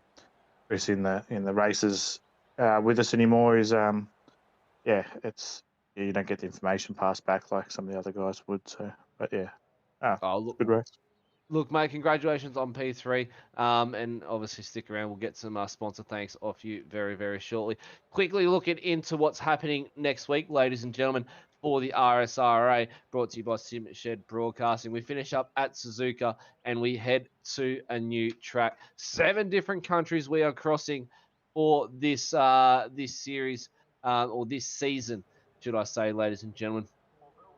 Chris in the races with us anymore is it's you don't get the information passed back like some of the other guys would. So, but yeah, Oh, look, good race. Look, mate, congratulations on P3. And obviously stick around. We'll get some sponsor thanks off you very, very shortly. Quickly looking into what's happening next week, ladies and gentlemen, for the RSRA, brought to you by Sim Shed Broadcasting. We finish up at Suzuka and we head to a new track. 7 different countries we are crossing for this this series or this season, should I say, ladies and gentlemen.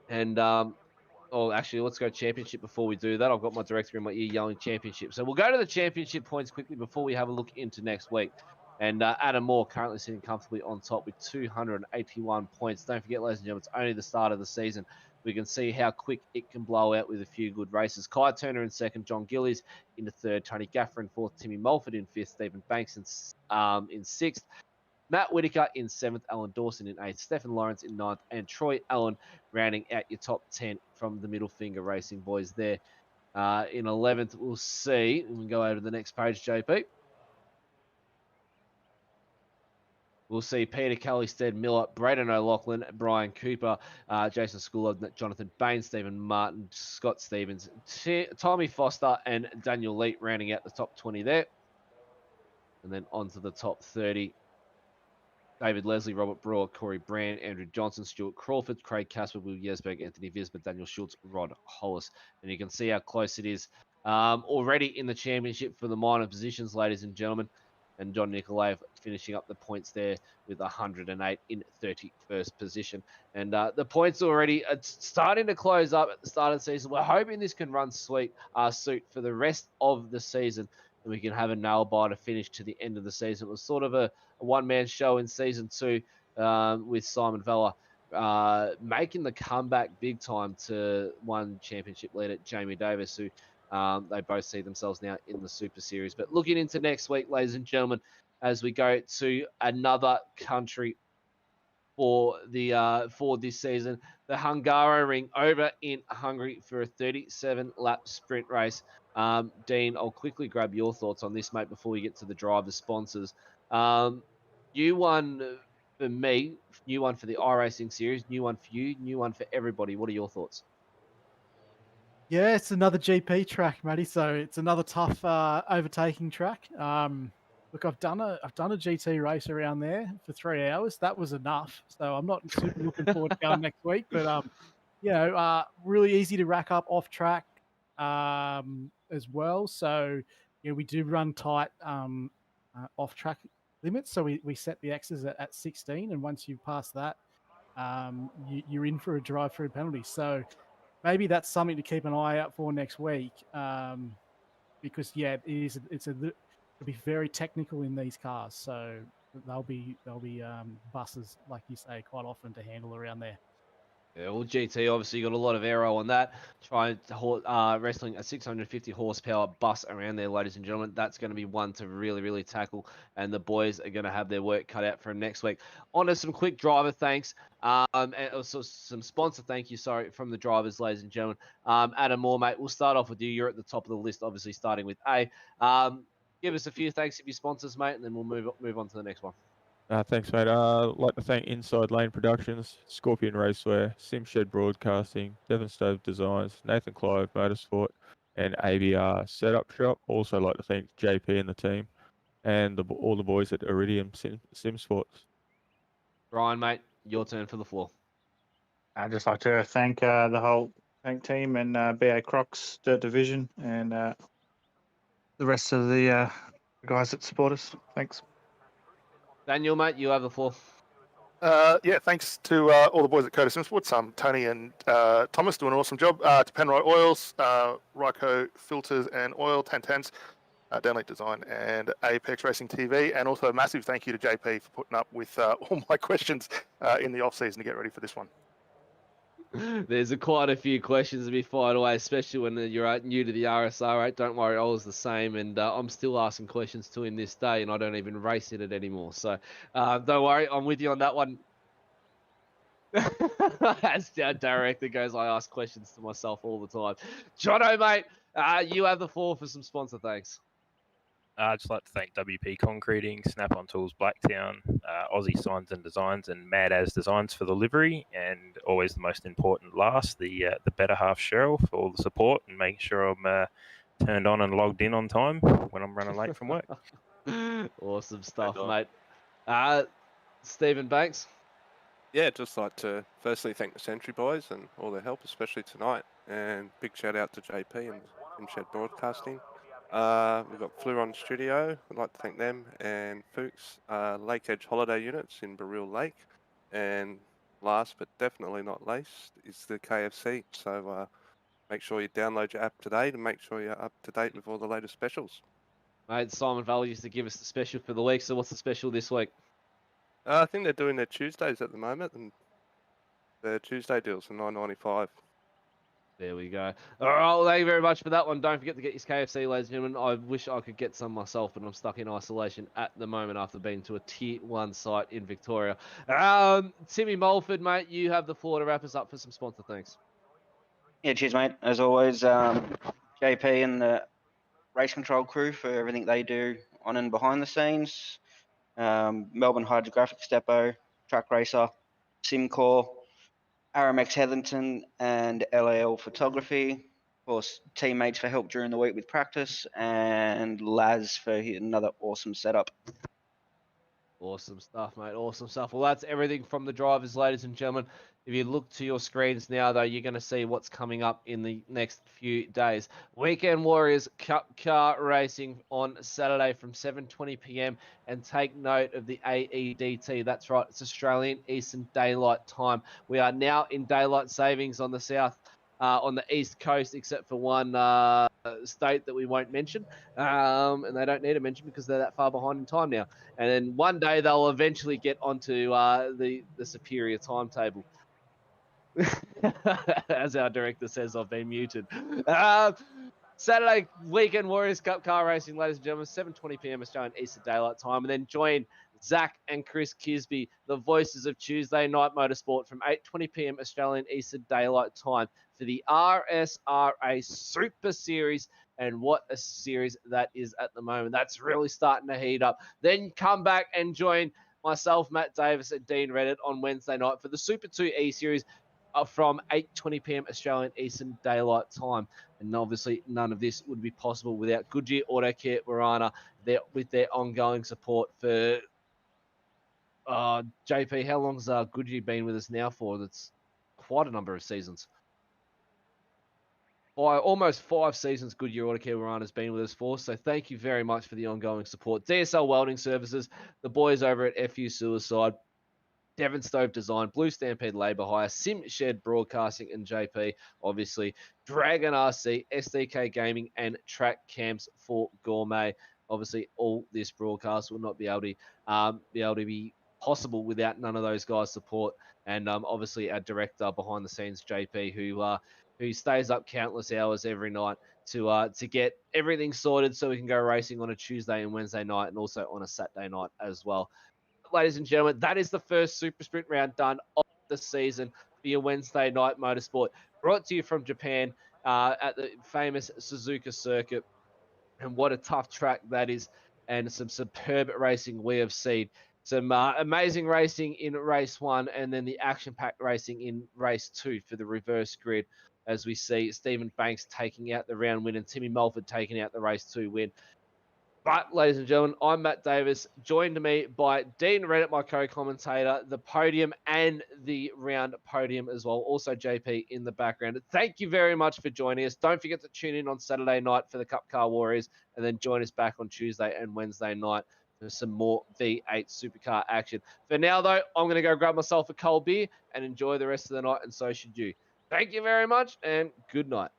And oh, actually, let's go championship before we do that. I've got my director in my ear yelling championship. So we'll go to the championship points quickly before we have a look into next week. And Adam Moore currently sitting comfortably on top with 281 points. Don't forget, ladies and gentlemen, it's only the start of the season. We can see how quick it can blow out with a few good races. Kai Turner in second, John Gillies in the third, Tony Gaffer in fourth, Timmy Mulford in fifth, Stephen Banks in sixth, Matt Whitaker in 7th, Alan Dawson in 8th, Stephen Lawrence in 9th, and Troy Allen rounding out your top 10 from the Middle Finger Racing boys there. In 11th, we'll see. We can go over to the next page, JP. We'll see Peter Kelly, Stead Miller, Braden O'Loughlin, Brian Cooper, Jason Schooler, Jonathan Bain, Stephen Martin, Scott Stevens, Tommy Foster, and Daniel Leet rounding out the top 20 there. And then on to the top 30. David Leslie, Robert Brewer, Corey Brand, Andrew Johnson, Stuart Crawford, Craig Casper, Will Yesberg, Anthony Visma, Daniel Schultz, Rod Hollis. And you can see how close it is already in the championship for the minor positions, ladies and gentlemen. And John Nikolaev finishing up the points there with 108 in 31st position. And the points already starting to close up at the start of the season. We're hoping this can run suit for the rest of the season, and we can have a nail biter finish to the end of the season. It was sort of a one-man show in season 2 with Simon Vella making the comeback big time to one championship leader, Jamie Davis, who they both see themselves now in the Super Series. But looking into next week, ladies and gentlemen, as we go to another country for this season, the Hungaro Ring over in Hungary for a 37-lap sprint race. Dean, I'll quickly grab your thoughts on this, mate, before we get to the driver sponsors. New one for me, new one for the iRacing series, new one for you, new one for everybody. What are your thoughts? Yeah, it's another GP track, Matty. So it's another tough overtaking track. Look, I've done a GT race around there for 3 hours. That was enough. So I'm not super looking forward to going next week. But really easy to rack up off track as well. So we do run tight off track limits. So we set the X's at 16, and once you pass that, you're in for a drive-through penalty. So maybe that's something to keep an eye out for next week, because it'll be very technical in these cars. So they'll be buses, like you say, quite often to handle around there. Yeah, well, GT obviously got a lot of aero on that. Trying to wrestling a 650 horsepower bus around there, ladies and gentlemen. That's going to be one to really, really tackle, and the boys are going to have their work cut out for them next week. On to some quick driver thanks, and also some sponsor thank you, from the drivers, ladies and gentlemen. Adam Moore, mate, we'll start off with you. You're at the top of the list, obviously, starting with A. Give us a few thanks of your sponsors, mate, and then we'll move on to the next one. Thanks, mate. I'd like to thank Inside Lane Productions, Scorpion Raceway, Simshed Broadcasting, Devon Stove Designs, Nathan Clive Motorsport, and ABR Setup Shop. Also like to thank JP and the team, and all the boys at Iridium Sim Sports. Ryan, mate, your turn for the floor. I'd just like to thank the whole tank team and BA Crocs Dirt Division and the rest of the guys that support us. Thanks. Daniel, mate, you have the floor. Thanks to all the boys at Coda Sports, Tony and Thomas doing an awesome job. To Penroy Oils, Ryco Filters and Oil, Tantans, Downlink Design, and Apex Racing TV. And also a massive thank you to JP for putting up with all my questions in the off-season to get ready for this one. There's quite a few questions to be fired away, especially when you're new to the RSR, right? Don't worry, I was the same, and I'm still asking questions to him this day, and I don't even race in it anymore. So don't worry, I'm with you on that one. As our director goes, I ask questions to myself all the time. Jono, mate, you have the floor for some sponsor thanks. I'd just like to thank WP Concreting, Snap-on Tools Blacktown, Aussie Signs and Designs, and Mad As Designs for the livery, and always the most important last, the better half Cheryl, for all the support and making sure I'm turned on and logged in on time when I'm running late from work. Awesome stuff, on. mate. Stephen Banks. Yeah, just like to firstly thank the Sentry boys and all their help, especially tonight. And big shout out to JP and Tim Shed Broadcasting. We've got Fluron Studio, I'd like to thank them, and Fuchs, Lake Edge Holiday Units in Baril Lake. And last but definitely not least is the KFC. So make sure you download your app today to make sure you're up to date with all the latest specials. Mate, Simon Valley used to give us the special for the week. So what's the special this week? I think they're doing their Tuesdays at the moment, and their Tuesday deals are $9.95. There we go. All right, well, thank you very much for that one. Don't forget to get your KFC, ladies and gentlemen. I wish I could get some myself, but I'm stuck in isolation at the moment after being to a tier 1 site in Victoria. Timmy Mulford, mate, you have the floor to wrap us up for some sponsor thanks. Yeah, cheers, mate. As always, JP and the race control crew for everything they do on and behind the scenes. Melbourne Hydrographics Depot, Truck Racer, Simcore, RMX Heatherton, and LAL Photography. Of course, teammates for help during the week with practice, and Laz for another awesome setup. Awesome stuff, mate. Awesome stuff. Well, that's everything from the drivers, ladies and gentlemen. If you look to your screens now, though, you're going to see what's coming up in the next few days. Weekend Warriors Cup car racing on Saturday from 7:20 p.m. And take note of the AEDT. That's right. It's Australian Eastern Daylight Time. We are now in daylight savings on the south. On the east coast, except for one state that we won't mention, and they don't need to mention because they're that far behind in time now. And then one day they'll eventually get onto the superior timetable. As our director says, I've been muted. Saturday Weekend Warriors Cup car racing, ladies and gentlemen, 7:20 p.m. Australian Eastern Daylight Time, and then join Zach and Chris Kisby, the voices of Tuesday Night Motorsport, from 8:20 p.m. Australian Eastern Daylight Time for the RSRA Super Series. And what a series that is at the moment. That's really starting to heat up. Then come back and join myself, Matt Davis, and Dean Reddit on Wednesday night for the Super 2 E Series from 8:20 p.m. Australian Eastern Daylight Time. And obviously, none of this would be possible without Goodyear Auto Care Warana with their ongoing support for JP. How long's Goodyear been with us now for? That's quite a number of seasons. Almost 5 seasons Goodyear Auto Care Warana has been with us for. So thank you very much for the ongoing support. DSL Welding Services, the boys over at FU Suicide, Devon Stove Design, Blue Stampede Labour Hire, Sim Shed Broadcasting, and JP, obviously, Dragon RC, SDK Gaming, and Track Camps for Gourmet. Obviously, all this broadcast will not be able to be possible without none of those guys' support. And obviously, our director behind the scenes, JP, who stays up countless hours every night to get everything sorted so we can go racing on a Tuesday and Wednesday night, and also on a Saturday night as well. Ladies and gentlemen, that is the first Super Sprint round done of the season for your Wednesday night motorsport. Brought to you from Japan at the famous Suzuka circuit. And what a tough track that is, and some superb racing we have seen. Some amazing racing in race 1, and then the action-packed racing in race 2 for the reverse grid, as we see Stephen Banks taking out the round win and Timmy Mulford taking out the race 2 win. But, ladies and gentlemen, I'm Matt Davis, joined me by Dean Reddit, my co-commentator, the podium and the round podium as well. Also, JP in the background. Thank you very much for joining us. Don't forget to tune in on Saturday night for the Cup Car Warriors, and then join us back on Tuesday and Wednesday night for some more V8 supercar action. For now, though, I'm going to go grab myself a cold beer and enjoy the rest of the night, and so should you. Thank you very much, and good night.